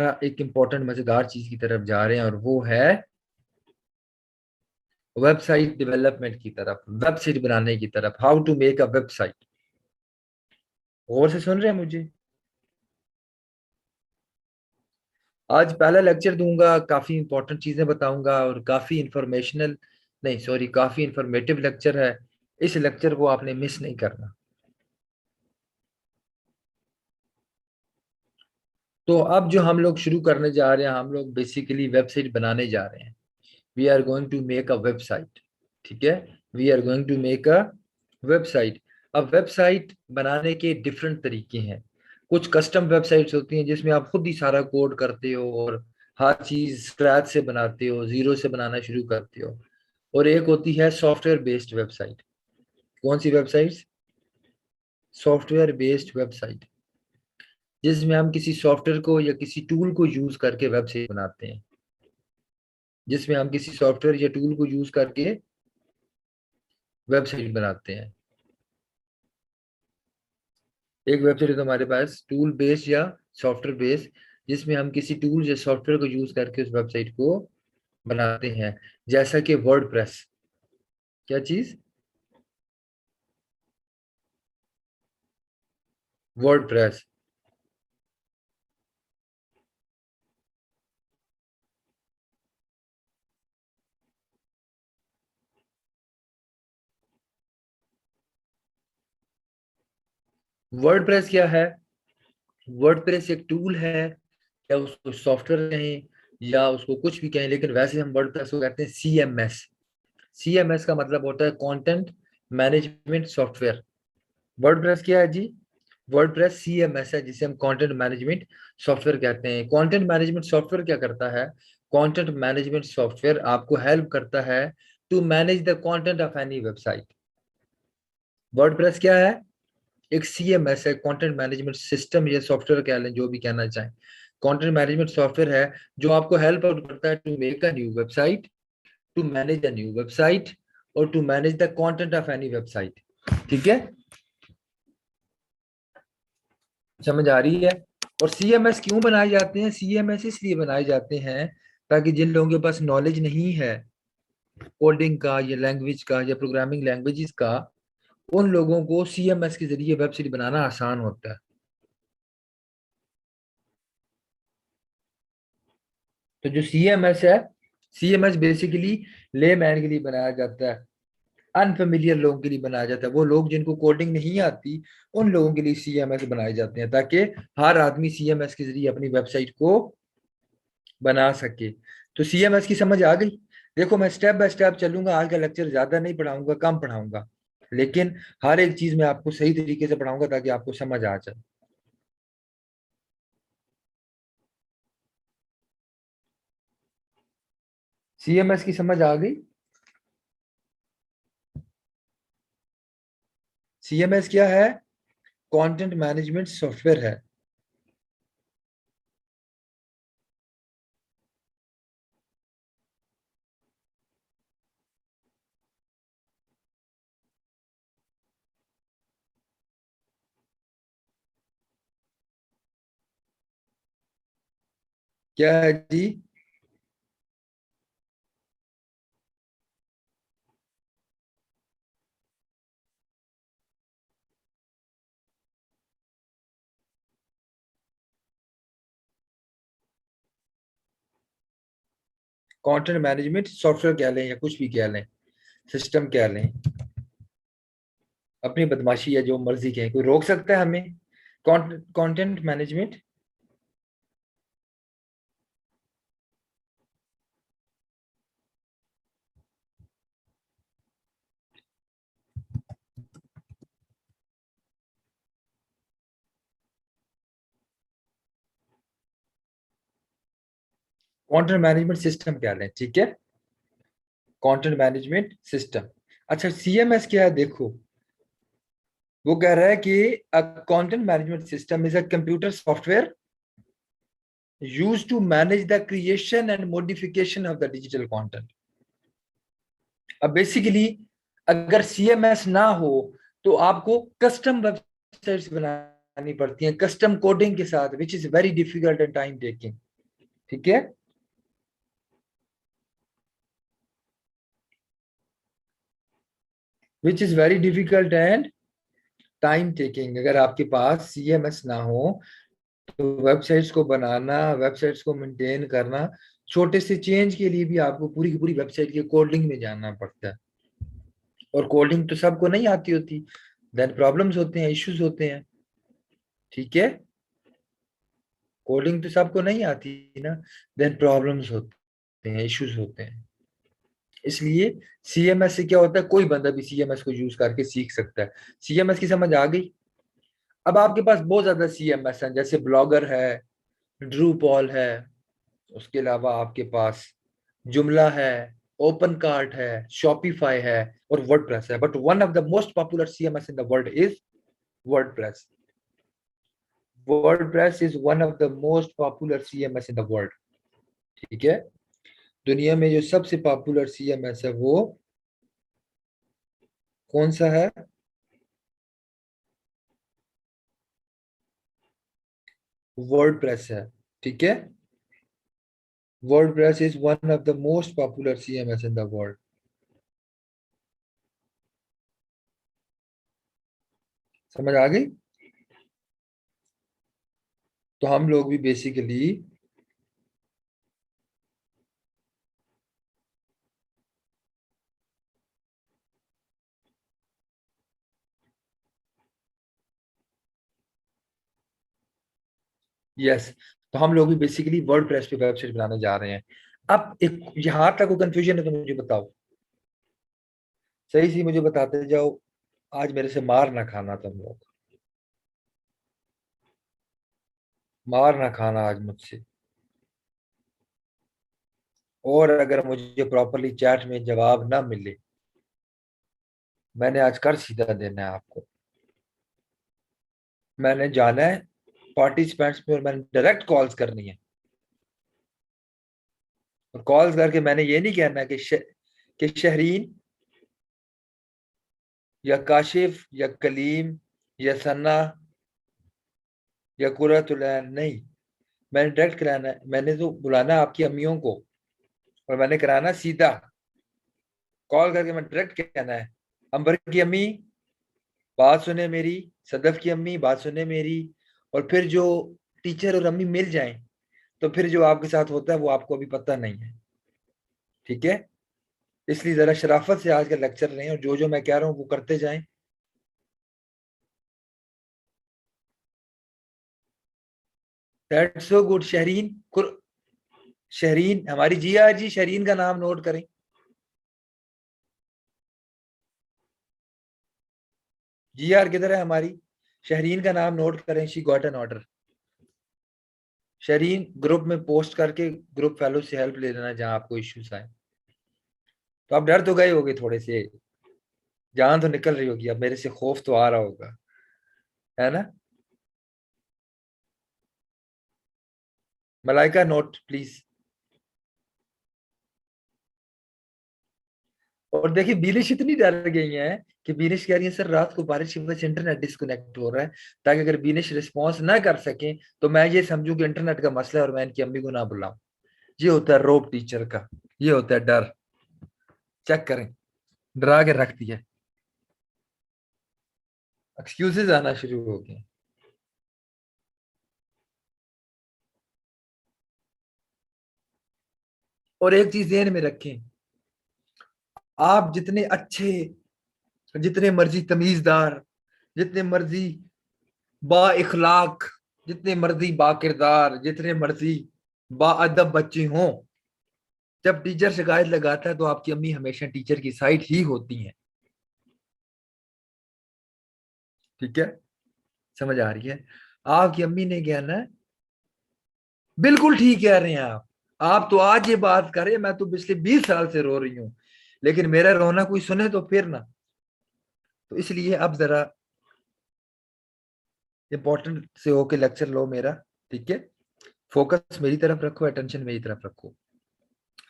एक इम्पोर्टेंट मजेदार चीज की तरफ जा रहे हैं और वो है वेबसाइट डेवलपमेंट की तरफ, वेबसाइट बनाने की तरफ। How to make a website. गौर से सुन रहे हैं मुझे? आज पहला लेक्चर दूंगा, काफी इंपॉर्टेंट चीजें बताऊंगा और काफी इंफॉर्मेशनल, नहीं सॉरी, काफी इंफॉर्मेटिव लेक्चर है। इस लेक्चर को आपने मिस नहीं करना। तो अब जो हम लोग शुरू करने जा रहे हैं, हम लोग बेसिकली वेबसाइट बनाने जा रहे हैं। We are going to make a website. ठीक है, we are going to make a website. अब वेबसाइट बनाने के डिफरेंट तरीके हैं। कुछ कस्टम वेबसाइट्स होती हैं जिसमें आप खुद ही सारा कोड करते हो और हर चीज स्क्रैच से बनाते हो, जीरो से बनाना शुरू करते हो। और एक होती है सॉफ्टवेयर बेस्ड वेबसाइट। कौन सी वेबसाइट्स? सॉफ्टवेयर बेस्ड वेबसाइट, जिसमें हम किसी सॉफ्टवेयर को या किसी टूल को यूज करके वेबसाइट बनाते हैं। जिसमें हम किसी सॉफ्टवेयर या टूल को यूज करके वेबसाइट बनाते हैं। एक वेबसाइट है तुम्हारे पास टूल बेस्ड या सॉफ्टवेयर बेस्ड, जिसमें हम किसी टूल या सॉफ्टवेयर को यूज करके उस वेबसाइट को बनाते हैं। जैसा कि वर्डप्रेस। क्या चीज? वर्डप्रेस। वर्डप्रेस क्या है? वर्डप्रेस एक टूल है, या उसको सॉफ्टवेयर कहें या उसको कुछ भी कहें, लेकिन वैसे हम वर्डप्रेस को कहते हैं CMS। CMS का मतलब होता है कंटेंट मैनेजमेंट सॉफ्टवेयर। वर्डप्रेस क्या है जी? वर्डप्रेस CMS है, जिसे हम कंटेंट मैनेजमेंट सॉफ्टवेयर कहते हैं। कंटेंट मैनेजमेंट सॉफ्टवेयर क्या करता है? कंटेंट मैनेजमेंट सॉफ्टवेयर आपको हेल्प करता है to manage the content of any website. WordPress क्या है? एक CMS है, कंटेंट मैनेजमेंट सिस्टम या सॉफ्टवेयर कह लें, जो भी कहना चाहें। कंटेंट मैनेजमेंट सॉफ्टवेयर है जो आपको हेल्प आउट करता है to make a new website, to manage a new website, और to manage the content of any website. ठीक है, समझ आ रही है? और CMS क्यों बनाए जाते हैं? CMS इसलिए बनाए जाते हैं ताकि जिन लोगों के पास नॉलेज नहीं है कोडिंग का या लैंग्वेज का या प्रोग्रामिंग लैंग्वेजेस का, उन लोगों को CMS के जरिए वेबसाइट बनाना आसान होता है। तो जो CMS है, CMS बेसिकली लेमैन के लिए बनाया जाता है, अनफेमिलियर लोगों के लिए बनाया जाता है। वो लोग जिनको कोडिंग नहीं आती, उन लोगों के लिए CMS बनाए जाते हैं, ताकि हर आदमी CMS के जरिए अपनी वेबसाइट को बना सके। तो CMS की समझ आ गई? देखो, मैं स्टेप बाय स्टेप चलूंगा। आज का लेक्चर ज्यादा नहीं पढ़ाऊंगा, कम पढ़ाऊंगा, लेकिन हर एक चीज मैं आपको सही तरीके से पढ़ाऊंगा ताकि आपको समझ आ जाए। CMS की समझ आ गई? CMS क्या है? कंटेंट मैनेजमेंट सॉफ्टवेयर है। क्या है जी? कंटेंट मैनेजमेंट सॉफ्टवेयर कह लें या कुछ भी कह लें, सिस्टम कह लें, अपनी बदमाशी है, जो मर्जी कहें, कोई रोक सकता है हमें? Content management. Content management system कह लें, ठीक है, कंटेंट मैनेजमेंट सिस्टम। अच्छा, CMS क्या है? देखो, वो कह रहा है कि a content management system is a computer software used to manage the creation and modification of the digital content. अब बेसिकली अगर CMS ना हो तो आपको कस्टम वेबसाइट्स बनानी पड़ती हैं, कस्टम कोडिंग के साथ, which is very difficult and time taking. ठीक है। Which is very difficult and time taking. अगर आपके पास सीएमएस ना हो तो वेबसाइट्स को बनाना, वेबसाइट्स को मेंटेन करना, छोटे से चेंज के लिए भी आपको पूरी की पूरी वेबसाइट के कोडिंग में जानना पड़ता है, और कोडिंग तो सबको नहीं आती होती, देन प्रॉब्लम्स होते हैं, इश्यूज होते हैं। ठीक है, कोडिंग तो सबको नहीं आती ना, देन प्रॉब्लम्स होते हैं, इश्यूज होते हैं। इसलिए सीएमएस से क्या होता है, कोई बंदा भी सीएमएस को यूज करके सीख सकता है। सीएमएस की समझ आ गई। अब आपके पास बहुत ज्यादा सीएमएस है, जैसे ब्लॉगर है, ड्रूपॉल है, उसके अलावा आपके पास जुमला है, ओपन कार्ट है, शॉपिफाई है, और वर्डप्रेस है। But one of the most popular CMS in the world is WordPress. WordPress is one of the most popular CMS in the world. ठीक है, दुनिया में जो सबसे पॉपुलर सीएमएस है वो कौन सा है? वर्डप्रेस है। ठीक है, WordPress is one of the most popular CMS in the world. समझ आ गई? तो हम लोग भी बेसिकली यस, तो हम लोग भी बेसिकली वर्डप्रेस पे वेबसाइट बनाने जा रहे हैं। अब एक यहां तक कंफ्यूजन है तो मुझे बताओ, सही सी मुझे बताते जाओ। आज मेरे से मार ना खाना तुम लोग, मार ना खाना आज मुझसे। और अगर मुझे प्रॉपरली चैट में जवाब ना मिले, मैंने आज कर सीधा देना है आपको। मैंने जाना है पार्टिसिपेंट्स में और मैंने डायरेक्ट कॉल्स करनी है। और कॉल्स करके मैंने ये नहीं कहना कि शहरीन या काशिफ या कलीम या सन्ना या कुरतुलैन, नहीं। मैंने डायरेक्ट कराना है, मैंने तो बुलाना है आपकी अम्मियों को, और मैंने कराना सीधा कॉल करके। मैं डायरेक्ट कहना है, अंबर की अम्मी बात सुने मेरी, सदफ की अम्मी बात सुने मेरी। और फिर जो टीचर और अम्मी मिल जाएं, तो फिर जो आपके साथ होता है वो आपको अभी पता नहीं है। ठीक है, इसलिए जरा शराफत से आज का लेक्चर लें और जो जो मैं कह रहा हूँ वो करते जाएं। That's so good. शहरीन हमारी जिया जी, शहरीन का नाम नोट करें। जीआर किधर है हमारी? शहरीन का नाम नोट करें। She got an order. Shahreen group में पोस्ट करके ग्रुप फेलो से हेल्प ले लेना जहां आपको इश्यूज आए। तो आप डर तो गए होगे थोड़े से, जान तो निकल रही होगी, अब मेरे से खौफ तो आ रहा होगा, है ना? Malaika note please. और देखिए बीनिश इतनी डर गई है कि बीनिश कह रही है सर रात को बारिश की वजह से इंटरनेट डिस्कनेक्ट हो रहा है, ताकि अगर बीनिश रिस्पॉन्स ना कर सके तो मैं ये समझूं कि इंटरनेट का मसला है और मैं इनकी अम्मी को ना बुलाऊं। ये होता है रोब टीचर का, ये होता है डर। चेक करें, डरा के रख दिया, एक्सक्यूजेज आना शुरू हो गए। और एक चीज ध्यान में रखें, आप जितने अच्छे, जितने मर्जी तमीजदार, जितने मर्जी बा इखलाक, जितने मर्जी बा किरदार, जितने मर्जी बाअदब बच्चे हों, जब टीचर शिकायत लगाता है तो आपकी अम्मी हमेशा टीचर की साइड ही होती हैं। ठीक है, समझ आ रही है? आपकी अम्मी ने कहना है बिल्कुल ठीक कह रहे हैं आप तो आज ये बात करें, मैं तो पिछले 20 साल से रो रही हूँ, लेकिन मेरा रोना कोई सुने तो फिर ना। तो इसलिए अब जरा इंपॉर्टेंट से होके लेक्चर लो मेरा। ठीक है, फोकस मेरी तरफ रखो, अटेंशन मेरी तरफ रखो।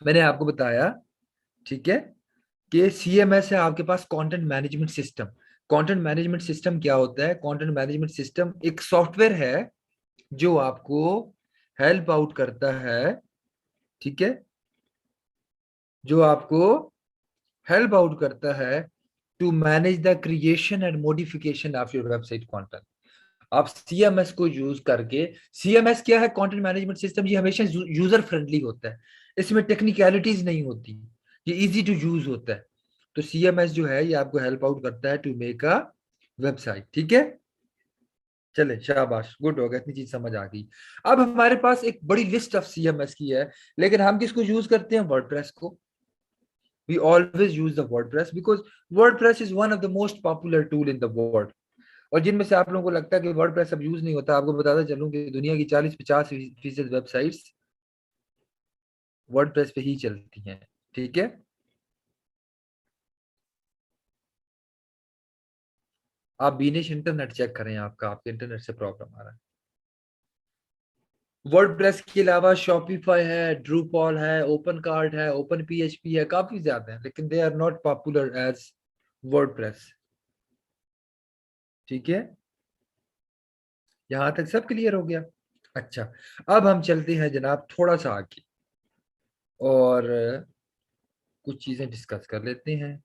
मैंने आपको बताया, ठीक है, कि सीएमएस है आपके पास content management system. Content management system क्या होता है? कंटेंट मैनेजमेंट सिस्टम एक सॉफ्टवेयर है जो आपको हेल्प आउट करता है ठीक है, जो आपको हेल्प आउट करता है to manage the creation and modification of your website content. आप सीएमएस को यूज करके, सीएमएस क्या है, कंटेंट मैनेजमेंट सिस्टम, ये हमेशा यूजर फ्रेंडली होता है, इसमें टेक्निकलिटीज नहीं होती, ये इजी टू यूज होता है। तो सीएमएस जो है ये आपको हेल्प आउट करता है टू मेक अ वेबसाइट। ठीक है, चले शाबाश, गुड हो गया, इतनी चीज समझ आ गई। अब हमारे पास एक बड़ी लिस्ट ऑफ सीएमएस की है, लेकिन हम किसको यूज करते हैं, वर्डप्रेस को। we always use the WordPress because WordPress is one of the most popular tool in the world। और जिनमें से आप लोगों को लगता है कि वर्डप्रेस अब यूज नहीं होता, आपको बताता चलूं कि दुनिया की 40-50% वेबसाइट्स वर्डप्रेस पे ही चलती हैं। ठीक है, आप बीनिश इंटरनेट चेक करें, आपके इंटरनेट से प्रॉब्लम आ रहा है। वर्डप्रेस के अलावा शॉपिफाई है, ड्रूपॉल है, ओपन कार्ड है, ओपन पीएचपी है, काफी ज्यादा है, लेकिन they are not popular as WordPress. ठीक है, यहां तक सब क्लियर हो गया। अच्छा, अब हम चलते हैं जनाब थोड़ा सा आगे और कुछ चीजें डिस्कस कर लेते हैं।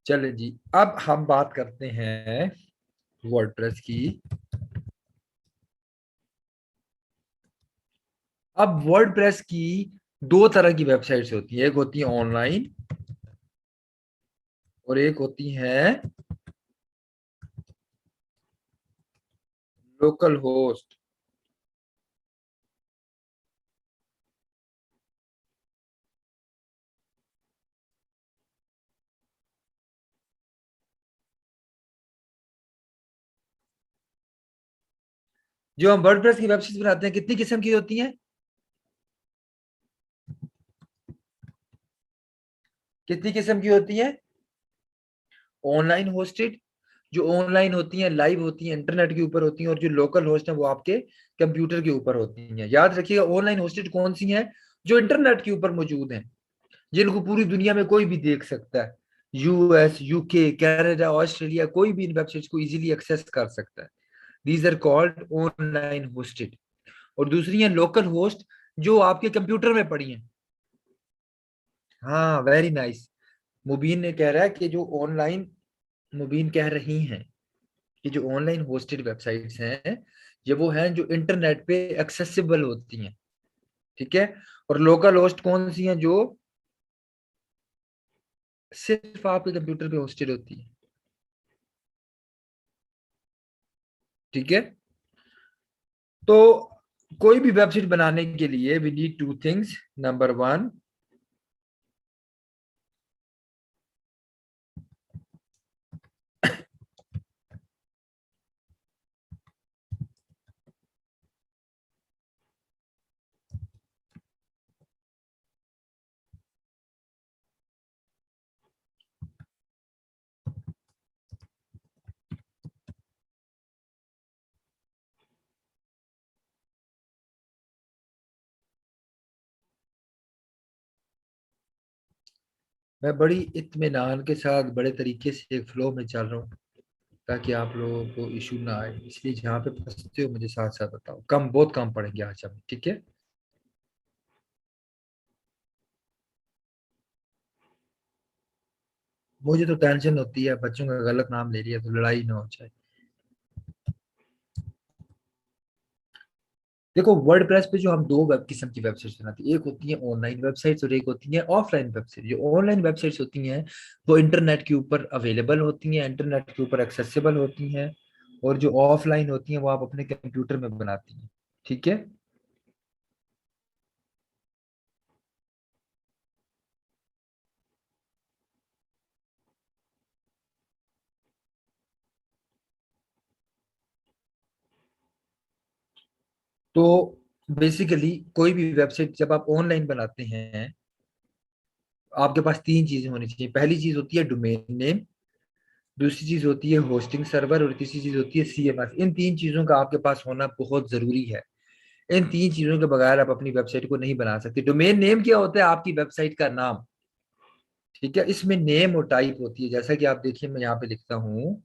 चले जी, अब हम बात करते हैं वर्डप्रेस की। अब वर्डप्रेस की दो तरह की वेबसाइट्स होती है, एक होती है ऑनलाइन और एक होती है लोकल होस्ट। जो हम वर्डप्रेस की वेबसाइट बनाते हैं कितनी किस्म की होती हैं, कितनी किस्म की होती हैं, ऑनलाइन होस्टेड, जो ऑनलाइन होती हैं, लाइव होती हैं, इंटरनेट के ऊपर होती हैं, और जो लोकल होस्ट है वो आपके कंप्यूटर के ऊपर होती हैं। याद रखिएगा, ऑनलाइन होस्टेड कौन सी हैं, जो इंटरनेट के ऊपर मौजूद हैं, जिनको पूरी दुनिया में कोई भी देख सकता है, यूएस, यूके, कनाडा, ऑस्ट्रेलिया, कोई भी इन वेबसाइट्स को इजीली एक्सेस कर सकता है। These are called online hosted. और दूसरी है लोकल होस्ट, जो आपके कंप्यूटर में पड़ी हैं। हाँ, वेरी नाइस। मुबीन ने कह रहा है कि जो ऑनलाइन, मुबीन कह रही हैं कि जो ऑनलाइन होस्टेड वेबसाइट्स हैं, ये वो हैं जो इंटरनेट पे एक्सेसिबल होती हैं। ठीक है, और लोकल होस्ट कौन सी हैं, जो सिर्फ आपके कंप्यूटर पे होस्टेड होती है। ठीक है, तो कोई भी वेबसाइट बनाने के लिए we need two things. Number one, मैं बड़ी इत्मीनान के साथ बड़े तरीके से एक फ्लो में चल रहा हूँ, ताकि आप लोगों को इशू ना आए, इसलिए जहाँ पे फंसते हो मुझे साथ साथ बताओ, कम बहुत कम पढ़ेंगे आज हम। ठीक है, मुझे तो टेंशन होती है बच्चों का गलत नाम ले लिया तो लड़ाई ना हो जाए। देखो, वर्डप्रेस पे जो हम दो वेब किस्म की वेबसाइट्स बनाते हैं, एक होती है ऑनलाइन वेबसाइट्स और एक होती है ऑफलाइन वेबसाइट। जो ऑनलाइन वेबसाइट्स होती हैं वो इंटरनेट के ऊपर अवेलेबल होती हैं, इंटरनेट के ऊपर एक्सेसिबल होती हैं, और जो ऑफलाइन होती हैं वो आप अपने कंप्यूटर में बनाती हैं। ठीक है, तो बेसिकली कोई भी वेबसाइट जब आप ऑनलाइन बनाते हैं, आपके पास तीन चीजें होनी चाहिए। पहली चीज होती है डोमेन नेम, दूसरी चीज होती है होस्टिंग सर्वर, और तीसरी चीज होती है सीएमएस। इन तीन चीजों का आपके पास होना बहुत जरूरी है। इन तीन चीजों के बगैर आप अपनी वेबसाइट को नहीं बना सकते। डोमेन नेम क्या होता है? आपकी वेबसाइट का नाम। ठीक है, इसमें नेम और टाइप होती है, जैसा कि आप देखिए मैं यहाँ पे लिखता हूँ।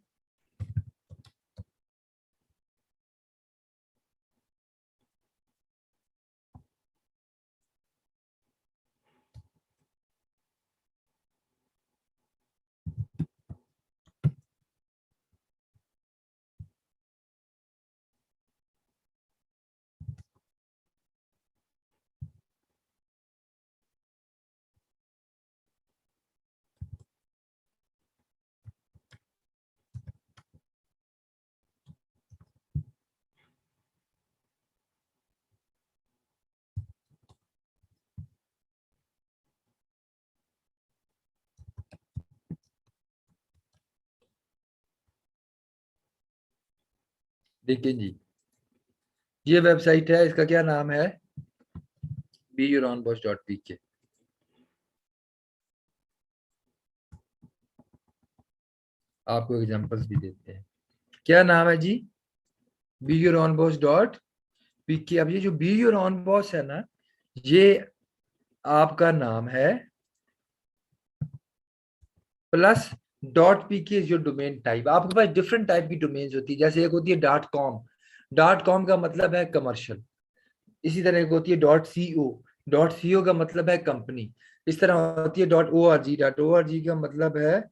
देखिए जी, ये वेबसाइट है, इसका क्या नाम है? beyouronboss.pk। आपको एग्जांपल्स भी देते हैं। क्या नाम है जी? beyouronboss.pk। अब ये जो beyouronboss है ना, ये आपका नाम है, प्लस डॉट पी की जो डोमेन टाइप। आपके पास डिफरेंट टाइप की डोमेन्स होती है, जैसे एक होती है डॉट कॉम। डॉट कॉम का मतलब है कमर्शियल। इसी तरह एक होती है डॉट सी ओ। डॉट सी ओ का मतलब है कंपनी। इस तरह होती है dot O R G. Dot O R G का मतलब है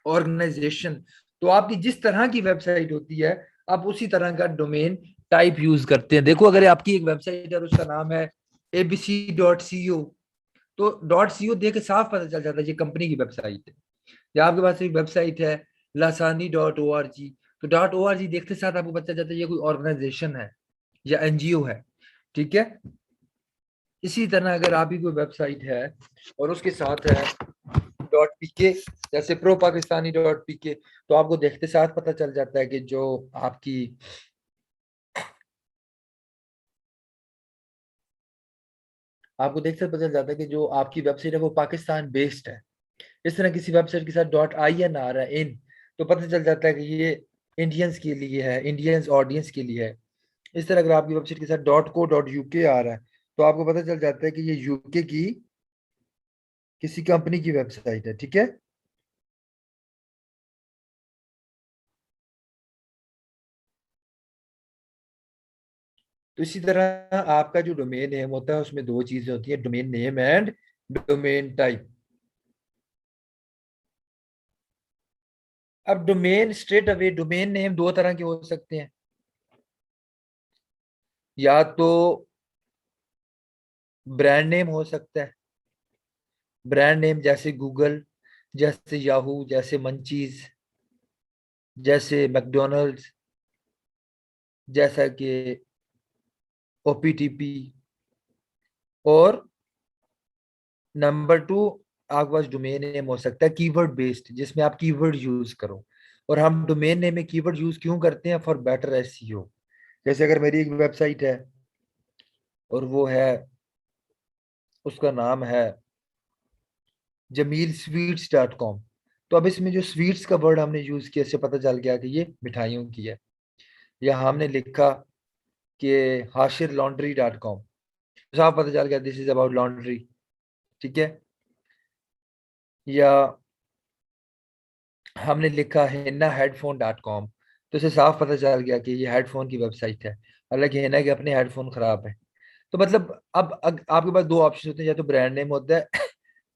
ऑर्गेनाइजेशन। तो आपकी जिस तरह की वेबसाइट होती है, आप उसी तरह का डोमेन टाइप यूज करते हैं। देखो, अगर आपकी एक वेबसाइट है और उसका नाम है abc.co, तो डॉट सी ओ देख के साफ पता चल जाता है ये कंपनी की वेबसाइट है। या आपके पास एक वेबसाइट है lasani.org, तो डॉट ओ आर जी देखते साथ आपको पता चल जाता है ये कोई ऑर्गेनाइजेशन है या एनजीओ है। ठीक है, इसी तरह अगर आपकी कोई वेबसाइट है और उसके साथ है डॉट पीके, जैसे प्रो पाकिस्तानी डॉट पीके, तो आपको देखते साथ पता चल जाता है कि जो आपकी आपको देखते पता चल जाता है कि जो आपकी वेबसाइट है वो पाकिस्तान बेस्ड है। इस तरह किसी वेबसाइट के साथ डॉट आई एन आ रहा है इन, तो पता चल जाता है कि ये इंडियंस के लिए है, इंडियंस ऑडियंस के लिए है। इस तरह अगर आपकी वेबसाइट के साथ डॉट को डॉट यूके आ रहा है, तो आपको पता चल जाता है कि ये यूके की किसी कंपनी की वेबसाइट है। ठीक है, तो इसी तरह आपका जो डोमेन नेम होता है उसमें दो चीजें होती है, domain name and domain type. अब domain straight away domain name दो तरह के हो सकते हैं। या तो ब्रांड नेम हो सकता है। ब्रांड नेम जैसे गूगल, जैसे याहू, जैसे मंचीज, जैसे मैकडोनल्ड्स, जैसा कि ओपीटीपी। और नंबर टू, आपके पास डोमेन नेम हो सकता है कीवर्ड बेस्ड, जिसमें आप कीवर्ड यूज करो। और हम डोमेन नेम में कीवर्ड यूज क्यों करते हैं? For better SEO. जैसे अगर मेरी एक वेबसाइट है और वो है, उसका नाम है jamilsweets.com, तो अब इसमें जो स्वीट्स का वर्ड हमने यूज किया, इससे पता चल गया कि ये मिठाइयों की है। या हमने लिखा कि hashirlaundry.com, तो साफ पता चल गया दिस इज अबाउट लॉन्ड्री। ठीक है, या हमने लिखा हिन्ना headphone.com, तो इसे साफ पता चल गया कि ये हेडफोन की वेबसाइट है। हालांकि हिन्ना के अपने हेडफोन खराब है। तो मतलब अब आपके पास दो ऑप्शन होते हैं, या तो ब्रांड नेम होता है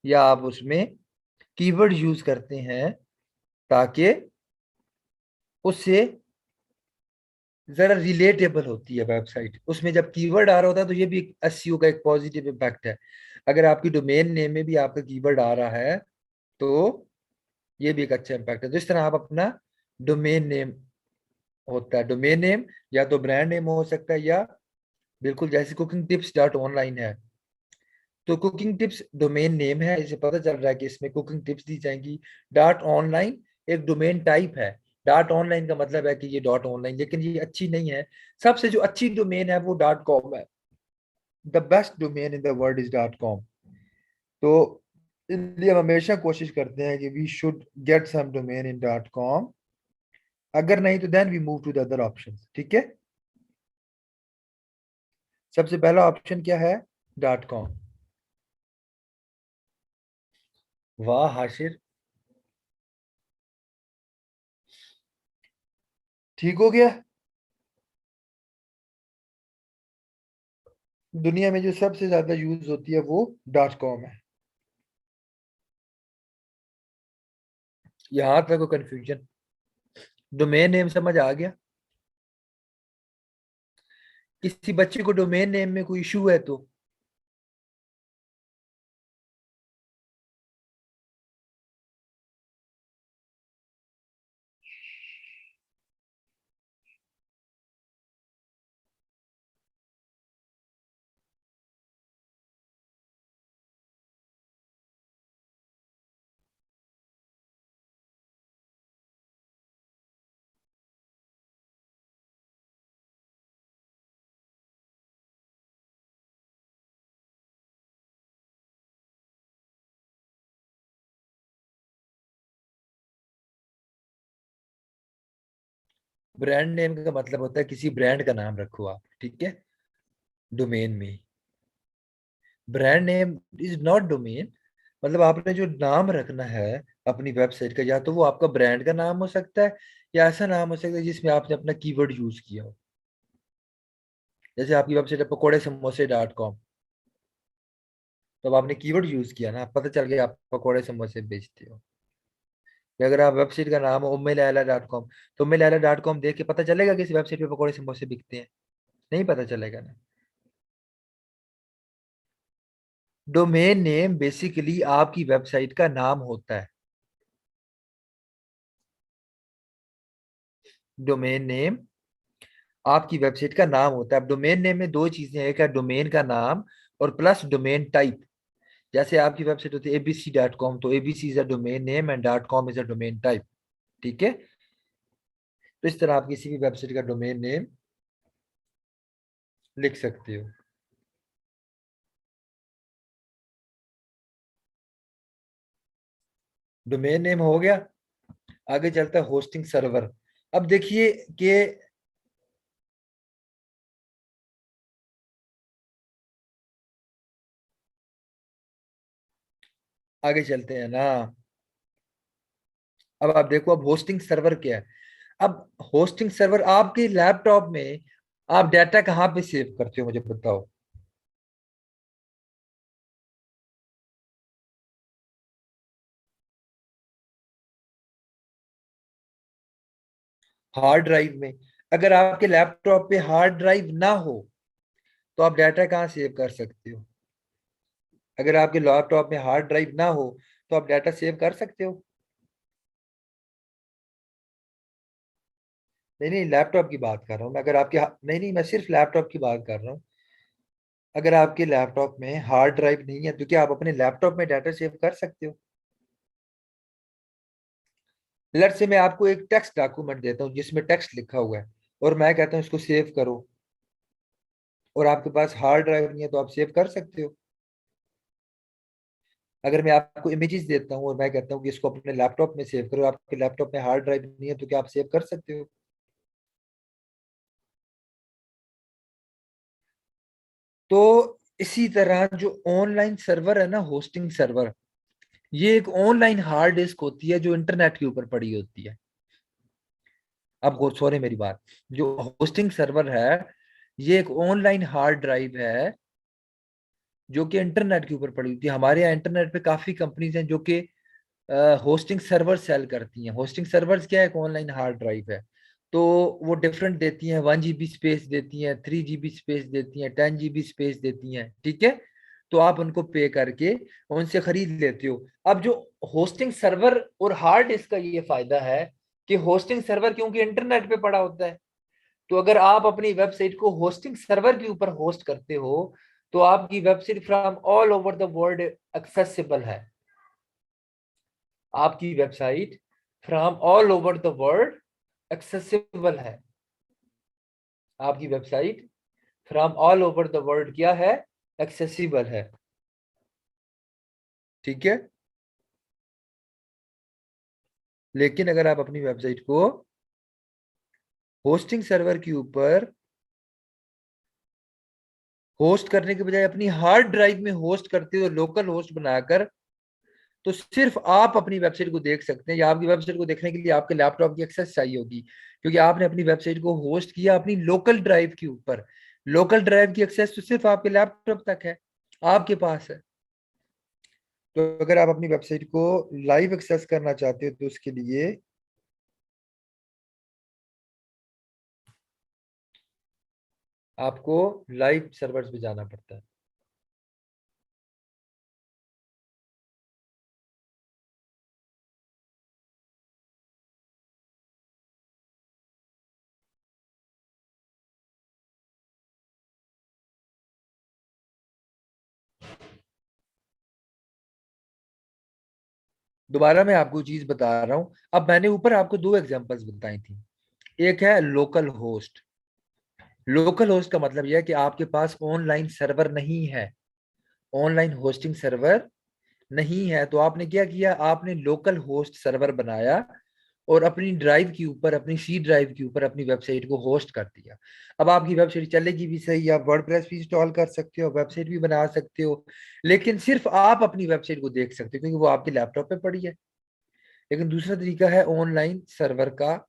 या आप उसमें कीवर्ड यूज करते हैं, ताकि उससे जरा रिलेटेबल होती है वेबसाइट। उसमें जब कीवर्ड आ रहा होता है तो ये भी एसईओ का एक पॉजिटिव इम्पैक्ट है। अगर आपकी डोमेन नेम में भी आपका कीवर्ड आ रहा है, तो ये भी एक अच्छा इम्पैक्ट है। तो इस तरह आप अपना डोमेन नेम होता है, डोमेन नेम या तो ब्रांड नेम हो सकता है, या बिल्कुल जैसे कुकिंग टिप्स डॉट ऑनलाइन है, तो कुकिंग टिप्स डोमेन नेम है, इसे पता चल रहा है कि इसमें कुकिंग टिप्स दी जाएंगी। डॉट ऑनलाइन एक डोमेन टाइप है। डॉट ऑनलाइन का मतलब है कि ये डॉट ऑनलाइन, लेकिन ये अच्छी नहीं है। सबसे जो अच्छी डोमेन है वो डॉट कॉम है। The best domain in the world is .com। तो इसलिए हम हमेशा कोशिश करते हैं कि we should get some domain in .com। अगर नहीं तो then we move to the other option. ठीक है, सबसे पहला ऑप्शन क्या है? .com। वाह हाशिर, ठीक हो गया। दुनिया में जो सबसे ज्यादा यूज होती है वो .com है। यहां तक कोई कंफ्यूजन? डोमेन नेम समझ आ गया? किसी बच्चे को डोमेन नेम में कोई इशू है तो ब्रांड नेम का मतलब होता है किसी ब्रांड का नाम रखो आप, ठीक है, डोमेन में। Brand name is not domain. मतलब आपने जो नाम रखना है अपनी वेबसाइट का, या तो वो आपका ब्रांड का नाम हो सकता है या ऐसा नाम हो सकता है जिसमें आपने अपना कीवर्ड यूज किया हो। जैसे आपकी वेबसाइट है पकौड़े समोसे .com, तो अब आपने कीवर्ड यूज किया ना, पता चल गया आप पकौड़े समोसे बेचते हो। या अगर आप वेबसाइट का नाम है ummilala.com, तो ummilala.com देख के पता चलेगा कि इस वेबसाइट पे पकौड़े समोसे बिकते हैं? नहीं पता चलेगा ना। डोमेन नेम बेसिकली आपकी वेबसाइट का नाम होता है। डोमेन नेम आपकी वेबसाइट का नाम होता है। अब डोमेन नेम में दो चीजें हैं, एक है डोमेन का नाम और प्लस डोमेन टाइप। जैसे आपकी वेबसाइट होती है abc.com, तो abc is a domain name and .com is a domain type. ठीक है, तो इस तरह आप किसी भी वेबसाइट का डोमेन नेम लिख सकते हो। डोमेन नेम हो गया। आगे चलता है होस्टिंग सर्वर। अब देखिए कि आगे चलते हैं ना। अब आप देखो, अब होस्टिंग सर्वर क्या है। अब होस्टिंग सर्वर आपके लैपटॉप में आप डाटा कहाँ पे सेव करते हो, मुझे बताओ। हार्ड ड्राइव में। अगर आपके लैपटॉप पे हार्ड ड्राइव ना हो तो आप डाटा कहाँ सेव कर सकते हो? अगर आपके लैपटॉप में हार्ड ड्राइव ना हो तो आप डाटा सेव कर सकते हो? नहीं नहीं, लैपटॉप की बात कर रहा हूँ मैं। अगर आपके नहीं नहीं, मैं सिर्फ लैपटॉप की बात कर रहा हूँ। अगर आपके लैपटॉप में हार्ड ड्राइव नहीं है तो क्या आप अपने लैपटॉप में डाटा सेव कर सकते हो? लेट्स से मैं आपको एक टेक्स्ट डॉक्यूमेंट देता हूँ जिसमें टेक्स्ट लिखा हुआ है, और मैं कहता हूँ इसको सेव करो, और आपके पास हार्ड ड्राइव नहीं है तो आप सेव कर सकते हो? अगर मैं आपको इमेजेस देता हूँ और मैं कहता हूँ कि इसको अपने लैपटॉप में सेव करो, आपके लैपटॉप में हार्ड ड्राइव नहीं है तो क्या आप सेव कर सकते हो? तो इसी तरह जो ऑनलाइन सर्वर है ना, होस्टिंग सर्वर, ये एक ऑनलाइन हार्ड डिस्क होती है जो इंटरनेट के ऊपर पड़ी होती है। अब सॉरी मेरी बात, जो होस्टिंग सर्वर है ये एक ऑनलाइन हार्ड ड्राइव है जो कि इंटरनेट के ऊपर पड़ी होती है। हमारे यहाँ इंटरनेट पे काफी कंपनीज हैं जो कि होस्टिंग सर्वर सेल करती हैं। होस्टिंग सर्वर्स क्या है? एक ऑनलाइन हार्ड ड्राइव है। तो वो डिफरेंट देती हैं, 1 GB स्पेस देती हैं, 3 GB स्पेस देती हैं, 10 GB स्पेस देती हैं। ठीक है, तो आप उनको पे करके उनसे खरीद लेते हो। अब जो होस्टिंग सर्वर और हार्ड डिस्क का ये फायदा है कि होस्टिंग सर्वर क्योंकि इंटरनेट पे पड़ा होता है, तो अगर आप अपनी वेबसाइट को होस्टिंग सर्वर के ऊपर होस्ट करते हो तो आपकी website from all over the world accessible है। आपकी website from all over the world accessible है। आपकी website from all over the world क्या है? एक्सेसिबल है। ठीक है। लेकिन अगर आप अपनी वेबसाइट को होस्टिंग सर्वर के ऊपर होस्ट करने के बजाय अपनी हार्ड ड्राइव में होस्ट करते हो, लोकल होस्ट बनाकर, तो सिर्फ आप अपनी वेबसाइट को देख सकते हैं, या आपकी वेबसाइट को देखने के लिए आपके लैपटॉप की एक्सेस चाहिए होगी, क्योंकि आपने अपनी वेबसाइट को होस्ट किया अपनी लोकल ड्राइव के ऊपर। लोकल ड्राइव की एक्सेस तो सिर्फ आपके लैपटॉप तक है, आपके पास है। तो अगर आप अपनी वेबसाइट को लाइव एक्सेस करना चाहते हो तो उसके लिए आपको लाइव सर्वर्स पे जाना पड़ता है। दोबारा मैं आपको चीज बता रहा हूं। अब मैंने ऊपर आपको दो एग्जांपल्स बताई थी। एक है लोकल होस्ट। लोकल होस्ट का मतलब यह है कि आपके पास ऑनलाइन सर्वर नहीं है, ऑनलाइन होस्टिंग सर्वर नहीं है, तो आपने क्या किया, आपने लोकल होस्ट सर्वर बनाया और अपनी ड्राइव के ऊपर, अपनी सी ड्राइव के ऊपर अपनी वेबसाइट को होस्ट कर दिया। अब आपकी वेबसाइट चलेगी भी सही, आप वर्डप्रेस भी इंस्टॉल कर सकते हो, वेबसाइट भी बना सकते हो, लेकिन सिर्फ आप अपनी वेबसाइट को देख सकते हो क्योंकि वो आपके लैपटॉप पे पड़ी है। लेकिन दूसरा तरीका है ऑनलाइन सर्वर का।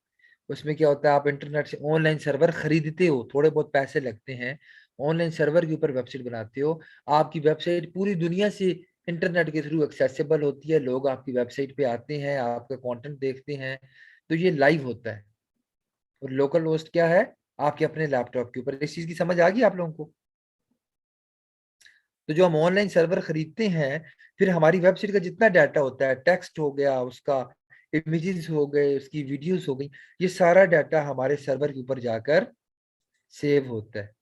उसमें क्या होता है, आप इंटरनेट से ऑनलाइन सर्वर खरीदते हो, थोड़े बहुत पैसे लगते हैं, ऑनलाइन सर्वर के ऊपर वेबसाइट बनाते हो। आपकी वेबसाइट पूरी दुनिया से इंटरनेट के थ्रू एक्सेसिबल होती है, लोग आपकी वेबसाइट पे आते हैं, आपका कंटेंट देखते हैं, तो ये लाइव होता है। और लोकल होस्ट क्या है, आपके अपने लैपटॉप के ऊपर। इस चीज की समझ आ गई आप लोगों को? तो जो हम ऑनलाइन सर्वर खरीदते हैं, फिर हमारी वेबसाइट का जितना डाटा होता है, टेक्स्ट हो गया उसका, इमेजेस हो गए उसकी, वीडियोस हो गई, ये सारा डाटा हमारे सर्वर के ऊपर जाकर सेव होता है।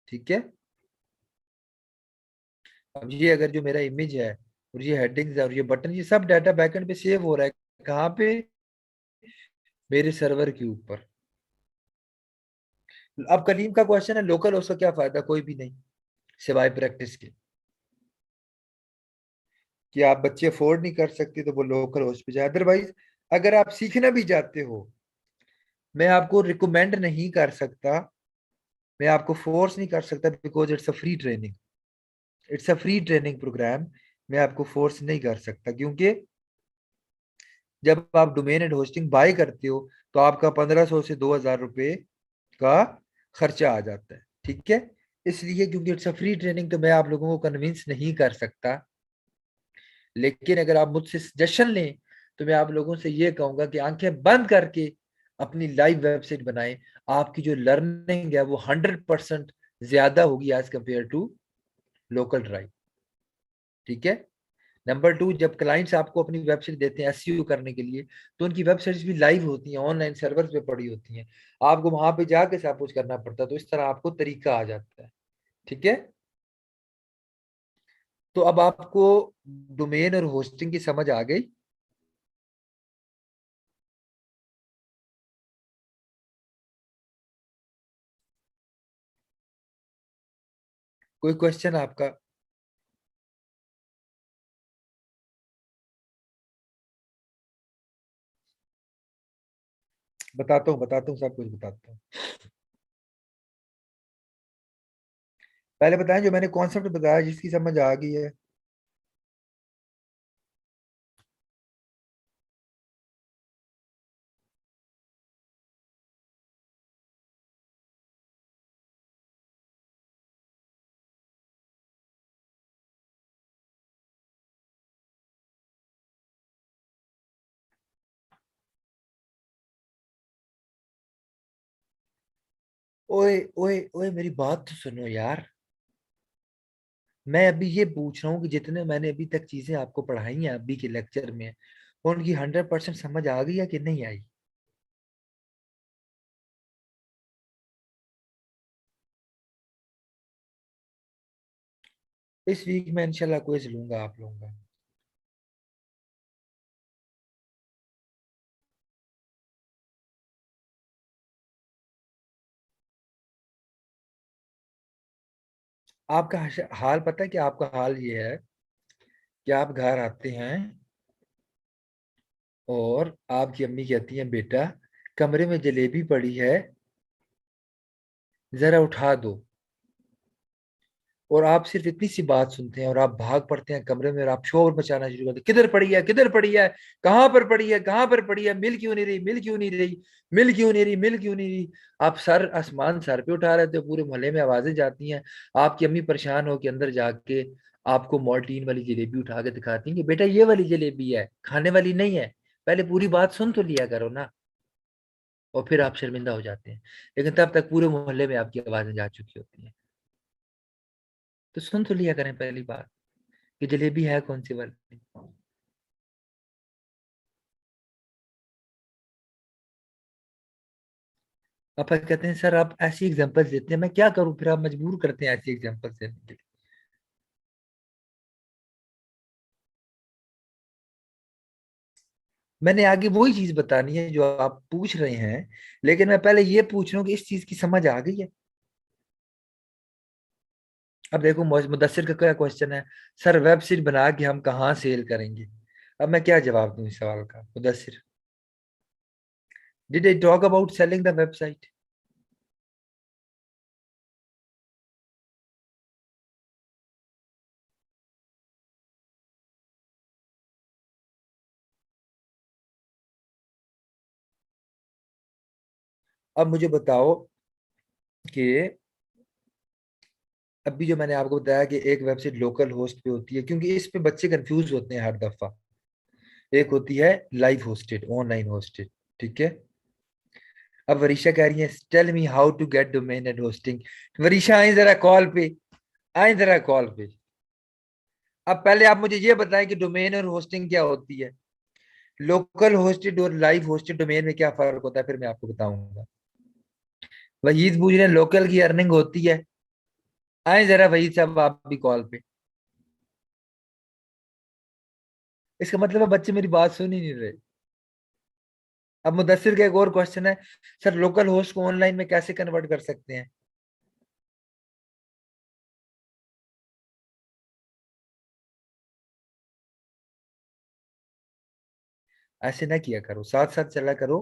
ठीक है। अब ये अगर जो मेरा इमेज है और ये हेडिंग्स है और ये बटन, ये सब डाटा बैकएंड पे सेव हो रहा है। कहाँ पे? मेरे सर्वर के ऊपर। अब करीम का क्वेश्चन है, लोकल होस्ट का क्या फायदा? कोई भी नहीं, सिवाय प्रैक्टिस के। कि आप बच्चे अफोर्ड नहीं कर सकते तो वो लोकल होस्ट पे जाए। अदरवाइज अगर आप सीखना भी चाहते हो, मैं आपको रिकमेंड नहीं कर सकता, मैं आपको फोर्स नहीं कर सकता, because it's a free training, it's a free training program. मैं आपको फोर्स नहीं कर सकता, क्योंकि जब आप डोमेन एंड होस्टिंग बाय करते हो तो आपका 1500 से 2000 रुपये का खर्चा आ जाता है। ठीक है। इसलिए क्योंकि इट्स अ फ्री ट्रेनिंग तो मैं आप लोगों को कन्विंस नहीं कर सकता। लेकिन अगर आप मुझसे सजेशन लें तो मैं आप लोगों से ये कहूंगा कि आंखें बंद करके अपनी लाइव वेबसाइट बनाएं। आपकी जो लर्निंग है वो 100% ज्यादा होगी as compare to local drive. ठीक है। नंबर टू, जब क्लाइंट्स आपको अपनी वेबसाइट देते हैं एसईओ करने के लिए, तो उनकी वेबसाइट्स भी लाइव होती हैं, ऑनलाइन सर्वर्स पे पड़ी होती हैं। आपको वहां पे जाके सब कुछ करना पड़ता है, तो इस तरह आपको तरीका आ जाता है। ठीक है। तो अब आपको डोमेन और होस्टिंग की समझ आ गई? कोई क्वेश्चन आपका? बताता हूँ, सब कुछ बताता हूँ। पहले बताएं जो मैंने कॉन्सेप्ट बताया जिसकी समझ आ गई है। ओए ओए ओए, मेरी बात तो सुनो यार। मैं अभी ये पूछ रहा हूँ कि जितने मैंने अभी तक चीजें आपको पढ़ाई हैं अभी के लेक्चर में, उनकी 100% समझ आ गई है कि नहीं आई? इस वीक में इंशाल्लाह क्विज लूंगा आप लोगों का। आपका हाल पता है कि आपका हाल ये है कि आप घर आते हैं और आपकी अम्मी कहती है बेटा कमरे में जलेबी पड़ी है, जरा उठा दो। और आप सिर्फ इतनी सी बात सुनते हैं और आप भाग पड़ते हैं कमरे में और आप शोर मचाना शुरू करते हैं, किधर पड़ी है, किधर पड़ी है, कहाँ पर पड़ी है, कहाँ पर पड़ी है, मिल क्यों नहीं रही, मिल क्यों नहीं रही, मिल क्यों नहीं रही, मिल क्यों नहीं रही। आप सर आसमान सर पे उठा रहे थे, पूरे मोहल्ले में आवाजें जाती हैं। आपकी अम्मी परेशान हो के अंदर जाके आपको मॉर्टीन वाली जलेबी उठा के दिखाती हैं कि बेटा ये वाली जलेबी है, खाने वाली नहीं है, पहले पूरी बात सुन तो लिया करो ना। और फिर आप शर्मिंदा हो जाते हैं, लेकिन तब तक पूरे मोहल्ले में आपकी आवाजें जा चुकी होती हैं। तो सुन तो लिया करें पहली बात कि जलेबी है कौन सी वाली। पापा कहते हैं सर आप ऐसी एग्जांपल्स देते हैं, मैं क्या करूं, फिर आप मजबूर करते हैं ऐसी एग्जांपल्स देने के लिए। मैंने आगे वही चीज बतानी है जो आप पूछ रहे हैं, लेकिन मैं पहले ये पूछ रहा हूँ कि इस चीज की समझ आ गई है। अब देखो मुदस्सिर का क्या क्वेश्चन है, सर वेबसाइट बना के हम कहाँ सेल करेंगे। अब मैं क्या जवाब दूं इस सवाल का Mudassir. Did I talk about selling the website. अब मुझे बताओ कि अभी जो मैंने आपको बताया कि एक वेबसाइट लोकल होस्ट पे होती है, क्योंकि इस पे बच्चे कंफ्यूज होते हैं हर दफा। एक होती है लाइव होस्टेड, ऑनलाइन होस्टेड, ठीक है। अब वरीशा कह रही है tell me how to get domain and hosting. Varisha आए जरा कॉल पे, आए जरा कॉल पे। अब पहले आप मुझे ये बताएं कि डोमेन और होस्टिंग क्या होती है, लोकल होस्टेड और लाइव होस्टेड डोमेन में क्या फर्क होता है, फिर मैं आपको बताऊंगा। वहीद पूछ रहे हैं लोकल की अर्निंग होती है। आए जरा वहीद साहब आप भी कॉल पे। इसका मतलब है बच्चे मेरी बात सुन ही नहीं रहे। अब मुदस्सिर का एक और क्वेश्चन है, सर लोकल होस्ट को ऑनलाइन में कैसे कन्वर्ट कर सकते हैं। ऐसे ना किया करो, साथ साथ चला करो।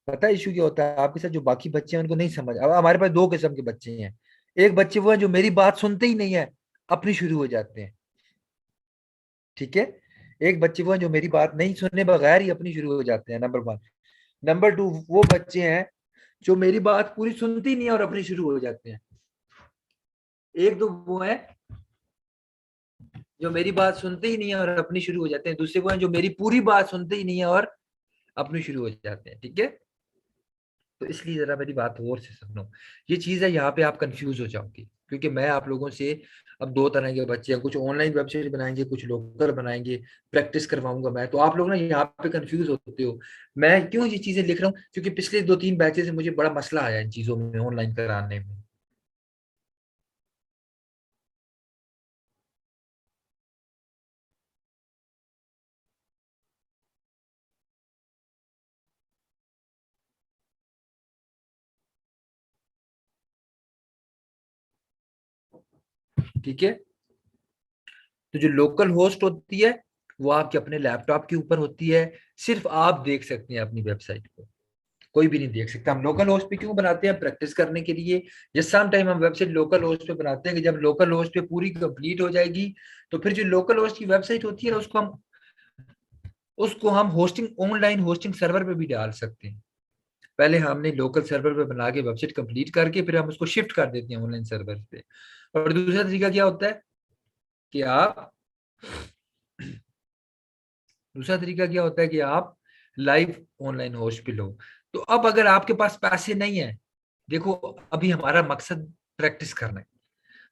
पता है इशू क्या होता है आपके साथ, जो बाकी बच्चे हैं उनको नहीं समझ। अब हमारे पास दो किस्म के बच्चे हैं। एक बच्चे वो हैं जो मेरी बात सुनते ही नहीं है, अपनी शुरू हो जाते हैं, ठीक है। एक बच्चे वो हैं जो मेरी बात नहीं सुनने बगैर ही अपनी शुरू हो जाते हैं, नंबर वन। नंबर टू वो बच्चे हैं जो मेरी बात पूरी सुनते ही नहीं है और अपनी शुरू हो जाते हैं। एक दो वो है जो मेरी बात सुनते ही नहीं है और अपनी शुरू हो जाते हैं, दूसरे वो हैं जो मेरी पूरी बात सुनते ही नहीं है और अपनी शुरू हो जाते हैं, ठीक है। तो इसलिए जरा मेरी बात और से सुनो। ये चीज है, यहाँ पे आप कंफ्यूज हो जाओगे, क्योंकि मैं आप लोगों से अब दो तरह के बच्चे हैं, कुछ ऑनलाइन वेबसाइट बनाएंगे, कुछ लोकल बनाएंगे, प्रैक्टिस करवाऊंगा मैं। तो आप लोग ना यहाँ पे कंफ्यूज होते हो। मैं क्यों ये चीजें लिख रहा हूँ, क्योंकि पिछले दो तीन बैचेस से मुझे बड़ा मसला आया इन चीजों में, ऑनलाइन कराने में। ठीक है। तो जो लोकल होस्ट होती है वो आपके अपने लैपटॉप के ऊपर होती है, सिर्फ आप देख सकते हैं अपनी वेबसाइट को, कोई भी नहीं देख सकता। हम लोकल होस्ट पे क्यों बनाते हैं, प्रैक्टिस करने के लिए। जिस सम टाइम हम वेबसाइट लोकल होस्ट पे बनाते हैं कि जब लोकल होस्ट पे पूरी कंप्लीट हो जाएगी, तो फिर जो लोकल होस्ट की वेबसाइट होती है ना, उसको हम होस्टिंग, ऑनलाइन होस्टिंग सर्वर पे भी डाल सकते हैं। पहले हमने लोकल सर्वर पे बना के वेबसाइट कंप्लीट करके फिर हम उसको शिफ्ट कर देते हैं ऑनलाइन सर्वर पे। और दूसरा तरीका क्या होता है कि आप दूसरा तरीका क्या होता है कि आप लाइव ऑनलाइन होस्ट पे लो। तो अब अगर आपके पास पैसे नहीं है, देखो अभी हमारा मकसद प्रैक्टिस करना है,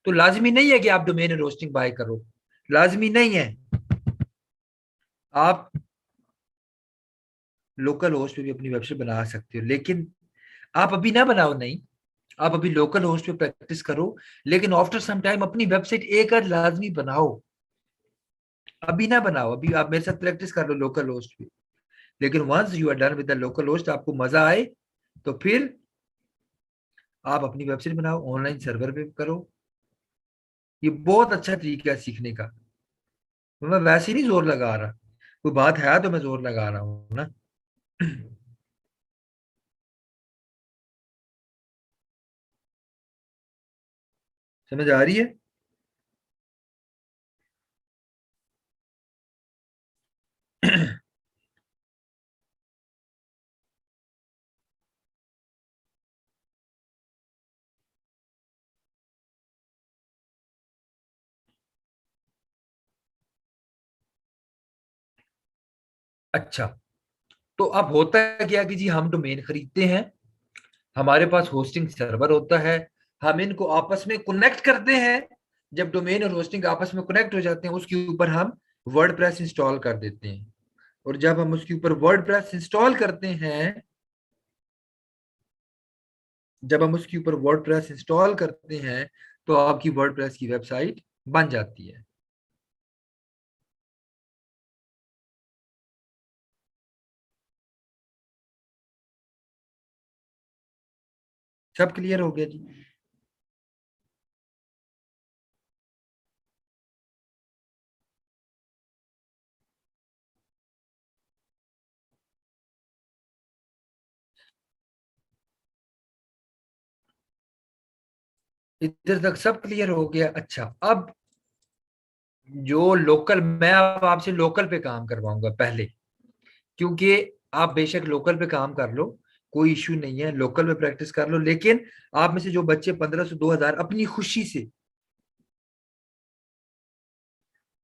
तो लाजमी नहीं है कि आप डोमेन और होस्टिंग बाय करो, लाजमी नहीं है। आप लोकल होस्ट पे भी अपनी वेबसाइट बना सकते हो, लेकिन आप अभी ना बनाओ, नहीं। आप अभी लोकल होस्ट पे प्रैक्टिस करो, लेकिन आफ्टर सम टाइम अपनी वेबसाइट एक आध लाजमी बनाओ। अभी ना बनाओ, अभी आप मेरे साथ प्रैक्टिस कर लो लोकल होस्ट पे, लेकिन once you are done with the local host, आपको मजा आए, तो फिर आप अपनी वेबसाइट बनाओ, ऑनलाइन सर्वर पे करो, ये बहुत अच्छा तरीका है सीखने का। तो मैं वैसे ही नहीं जोर लगा रहा, कोई बात है तो मैं जोर लगा रहा हूँ ना। समझ आ रही है? अच्छा, तो अब होता है क्या कि जी हम डोमेन खरीदते हैं, हमारे पास होस्टिंग सर्वर होता है, हम इनको आपस में कनेक्ट करते हैं। जब डोमेन और होस्टिंग आपस में कनेक्ट हो जाते हैं, उसके ऊपर हम वर्डप्रेस इंस्टॉल कर देते हैं। और जब हम उसके ऊपर वर्डप्रेस इंस्टॉल करते हैं, जब हम उसके ऊपर वर्डप्रेस इंस्टॉल करते हैं, तो आपकी वर्डप्रेस की वेबसाइट बन जाती है। सब क्लियर हो गया जी? इधर तक सब क्लियर हो गया। अच्छा, अब जो लोकल, मैं अब आपसे लोकल पे काम करवाऊंगा पहले, क्योंकि आप बेशक लोकल पे काम कर लो, कोई इश्यू नहीं है, लोकल पे प्रैक्टिस कर लो, लेकिन आप में से जो बच्चे 1500 2000 अपनी खुशी से,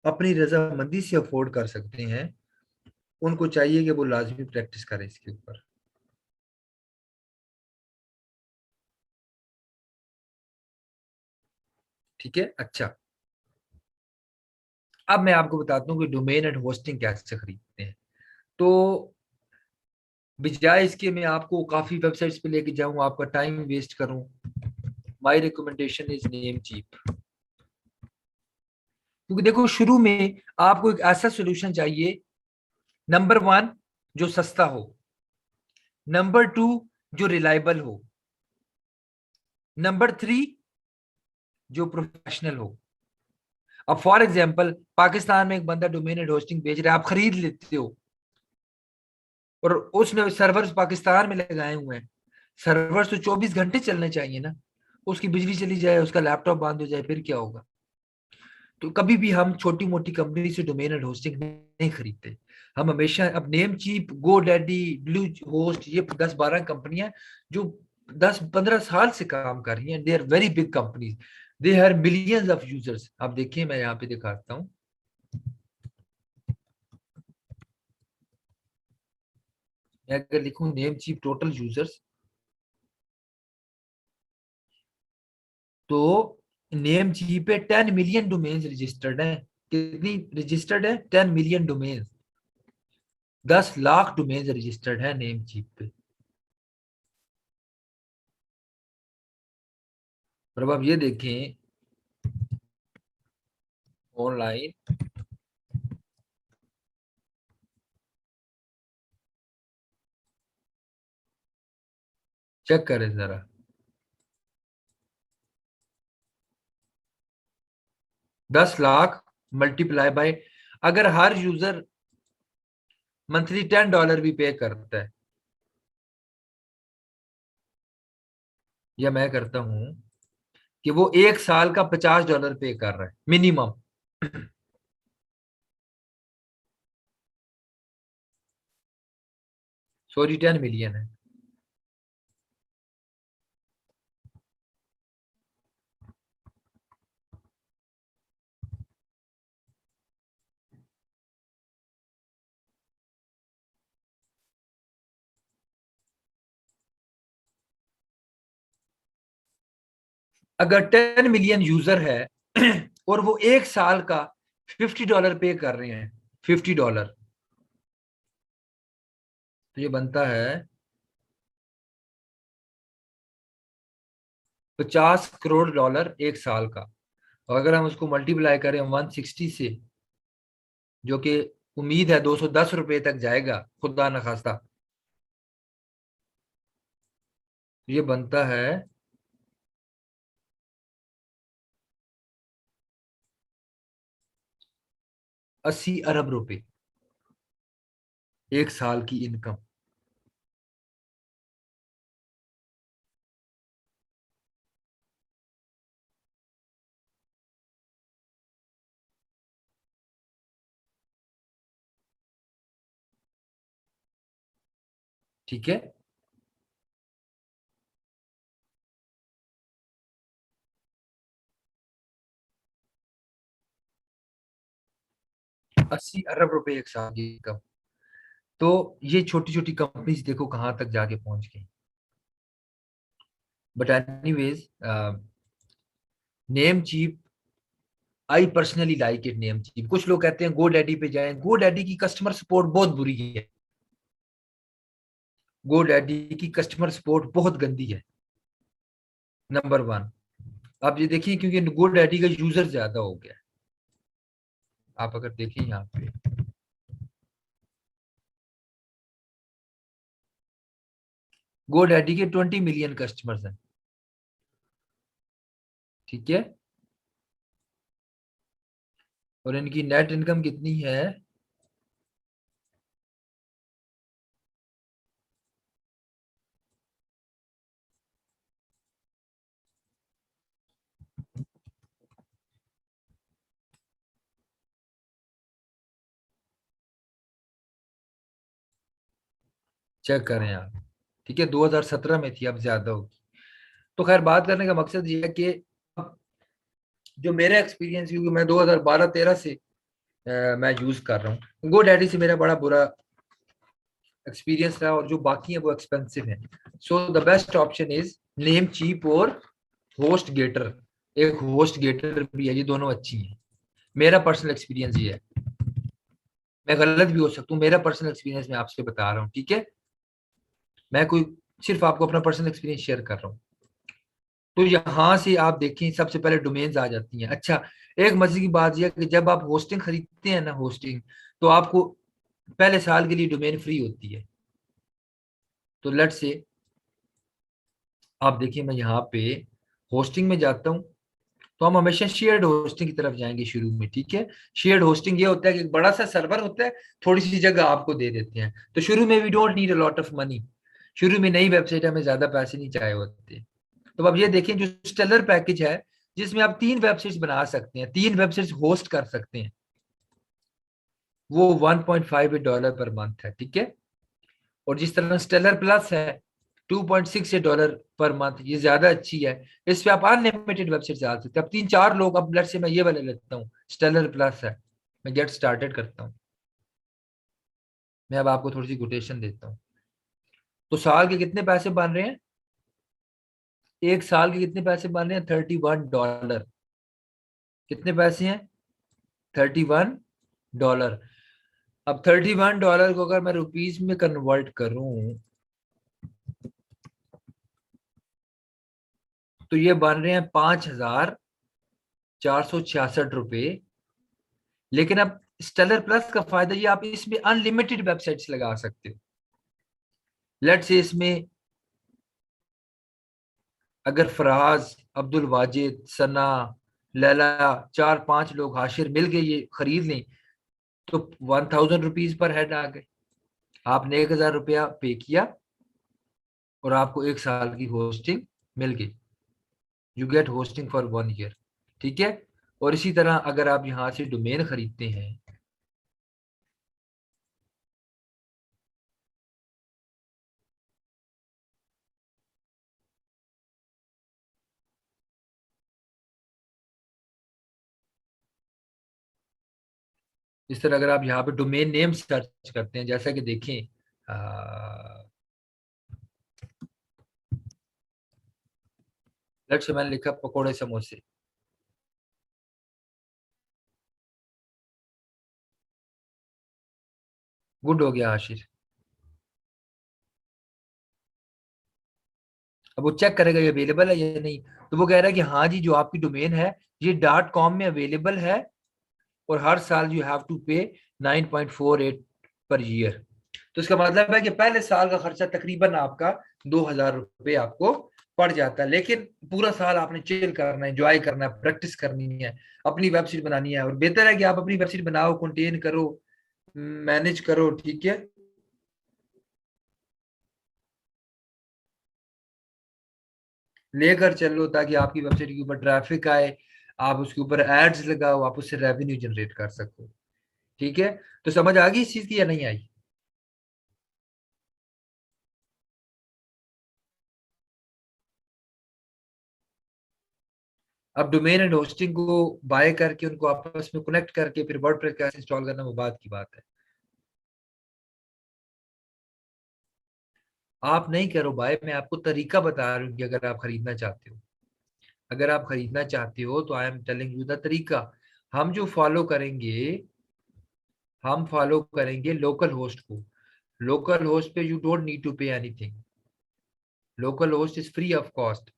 अपनी रजामंदी से अफोर्ड कर सकते हैं, उनको चाहिए कि वो लाजमी प्रैक्टिस करें इसके ऊपर। ठीक है? अच्छा, अब मैं आपको बताता हूँ कि डोमेन एंड होस्टिंग कैसे खरीदते हैं। तो बजाय इसके मैं आपको काफी वेबसाइट्स पे लेके जाऊं, आपका टाइम वेस्ट करूं, my recommendation is Namecheap. क्योंकि देखो, शुरू में आपको एक ऐसा सोल्यूशन चाहिए, नंबर वन, जो सस्ता हो, नंबर टू, जो रिलायबल हो, नंबर थ्री, जो प्रोफेशनल हो। अब फॉर एग्जांपल, पाकिस्तान में एक बंदा डोमेन एंड होस्टिंग बेच रहा है, आप खरीद लेते हो, और उसने सर्वर्स पाकिस्तान में लगाए हुए हैं। सर्वर्स तो 24 घंटे चलने चाहिए ना। उसकी बिजली चली जाए, उसका लैपटॉप बंद हो जाए, फिर क्या होगा? तो कभी भी हम छोटी मोटी कंपनी से डोमेन एंड होस्टिंग नहीं खरीदते। हम हमेशा, अब name cheap, Go Daddy, blue host, ये 10 12 कंपनियां जो 10 15 साल से काम कर रही हैं, they are very big companies, they have millions of users. आप देखिए, मैं यहाँ पे दिखाता हूँ। मैं अगर लिखूं नेम चीप टोटल यूजर्स, तो नेम चीप पे 10 मिलियन डोमेन्स रजिस्टर्ड है। कितनी रजिस्टर्ड है? 10 million domains. 10 lakh domains registered है नेम चीप पे। और अब आप ये देखें, ऑनलाइन चेक करें जरा। 10 लाख मल्टीप्लाई बाय, अगर हर यूजर मंथली $10 भी पे करता है, या मैं करता हूं कि वो एक साल का $50 पे कर रहा है मिनिमम। सॉरी, 10 मिलियन है। अगर 10 मिलियन यूजर है और वो एक साल का $50 पे कर रहे हैं, $50, तो ये बनता है 50 करोड़ एक साल का। और अगर हम उसको मल्टीप्लाई करें 160 से, जो कि उम्मीद है $210 तक जाएगा, खुदा न खास्ता, तो ये बनता है 80 अरब रुपए 1 साल की इनकम। ठीक है, 80 अरब रुपए 1 साल की इनकम। तो ये छोटी छोटी कंपनीज देखो कहाँ तक जाके पहुंच गई। But anyways, Namecheap, I personally like it Namecheap. कुछ लोग कहते हैं गो डैडी पे जाएं, गो डैडी की कस्टमर सपोर्ट बहुत बुरी है। गो डैडी की कस्टमर सपोर्ट बहुत गंदी है, नंबर वन। आप ये देखिए, क्योंकि गो डैडी का यूजर ज्यादा हो गया है। आप अगर देखें यहाँ पे, गो डैडी के 20 मिलियन कस्टमर्स हैं। ठीक है, और इनकी नेट इनकम कितनी है? चेक करें आप। ठीक है, 2017 में थी, अब ज्यादा होगी। तो खैर, बात करने का मकसद ये है कि जो मेरा एक्सपीरियंस, क्योंकि मैं 2012-13 से मैं यूज कर रहा हूँ, गो डैडी से मेरा बड़ा बुरा एक्सपीरियंस रहा, और जो बाकी है वो एक्सपेंसिव है। So the best option is Namecheap और होस्ट गेटर। एक होस्ट गेटर भी है, ये दोनों अच्छी हैं। मेरा पर्सनल एक्सपीरियंस ये है, मैं गलत भी हो सकता हूँ, मेरा पर्सनल एक्सपीरियंस मैं आपसे बता रहा हूँ। ठीक है, मैं कोई सिर्फ आपको अपना पर्सनल एक्सपीरियंस शेयर कर रहा हूँ। तो यहाँ से आप देखें, सबसे पहले डोमेन्स आ जाती हैं। अच्छा, एक मजे की बात यह है कि जब आप होस्टिंग खरीदते हैं ना, होस्टिंग, तो आपको पहले साल के लिए डोमेन फ्री होती है। तो लेट से आप देखिए, मैं यहाँ पे होस्टिंग में जाता हूँ, तो हम हमेशा शेयर्ड होस्टिंग की तरफ जाएंगे शुरू में। ठीक है, शेयर्ड होस्टिंग ये होता है कि एक बड़ा सा सर्वर होता है, थोड़ी सी जगह आपको दे देते हैं। तो शुरू में we don't need a lot of money. शुरू में नई वेबसाइट हमें ज्यादा पैसे नहीं चाहिए होते। तो अब ये देखें, जो स्टेलर पैकेज है, जिसमें आप 3 वेबसाइट्स बना सकते हैं, 3 वेबसाइट्स होस्ट कर सकते हैं, वो $1.58 पर मंथ है। ठीक है, और जिस तरह स्टेलर प्लस है, $2.68 पर मंथ, ये ज्यादा अच्छी है। इस पे आप अनलिमिटेड वेबसाइट चला सकते हैं। अब 3-4 लोग, अब लेट्स से मैं ये वाले लेता हूँ, स्टेलर प्लस है, मैं गेट स्टार्टेड करता हूँ। मैं अब आपको थोड़ी सी कोटेशन देता हूँ। तो साल के कितने पैसे बन रहे हैं? 1 साल के कितने पैसे बन रहे हैं? $31। कितने पैसे हैं? $31। अब $31 को अगर मैं रुपीज में कन्वर्ट करूं, तो ये बन रहे हैं $5,466। लेकिन अब स्टेलर प्लस का फायदा ये, आप इसमें अनलिमिटेड वेबसाइट्स लगा सकते हो। लेट से इसमें अगर फराज, अब्दुल वाजिद, सना, लैला, 4-5 लोग हाशिर मिल के ये खरीद लें, तो ₹1,000 पर हेड आ गए। आपने $1,000 पे किया, और आपको 1 साल की होस्टिंग मिल गई। You get hosting for 1 year. ठीक है, और इसी तरह अगर आप यहाँ से डोमेन खरीदते हैं, इस तरह अगर आप यहाँ पे डोमेन नेम सर्च करते हैं, जैसा कि देखें, लेट्स से मैंने लिखा पकोड़े समोसे, गुड हो गया हाशिर। अब वो चेक करेगा ये अवेलेबल है या नहीं। तो वो कह रहा है कि हाँ जी, जो आपकी डोमेन है ये .com में अवेलेबल है, और हर साल यू हैव टू पे 9.48 पर ईयर। तो इसका मतलब है कि पहले साल का खर्चा तकरीबन आपका $2,000 आपको पड़ जाता है। लेकिन पूरा साल आपने चिल करना है, एंजॉय करना है, प्रैक्टिस करनी है, अपनी वेबसाइट बनानी है। और बेहतर है कि आप अपनी वेबसाइट बनाओ, कंटेन करो, मैनेज करो, ठीक है। लेकर चलो ताकि आपकी वेबसाइट के ऊपर ट्रैफिक आए, आप उसके ऊपर एड्स लगाओ, आप उससे रेवेन्यू जनरेट कर सको, ठीक है। तो समझ आ गई इस चीज की या नहीं आई? अब डोमेन एंड होस्टिंग को बाय करके उनको आपस में कनेक्ट करके फिर वर्डप्रेस कैसे इंस्टॉल करना, वो बात की बात है। आप नहीं करो बाय, मैं आपको तरीका बता रहा हूँ कि अगर आप खरीदना चाहते हो, अगर आप खरीदना चाहते हो तो आई एम टेलिंग यू द तरीका। हम जो फॉलो करेंगे, हम फॉलो करेंगे लोकल होस्ट को। लोकल होस्ट पे you don't need to pay anything, local host is free of cost.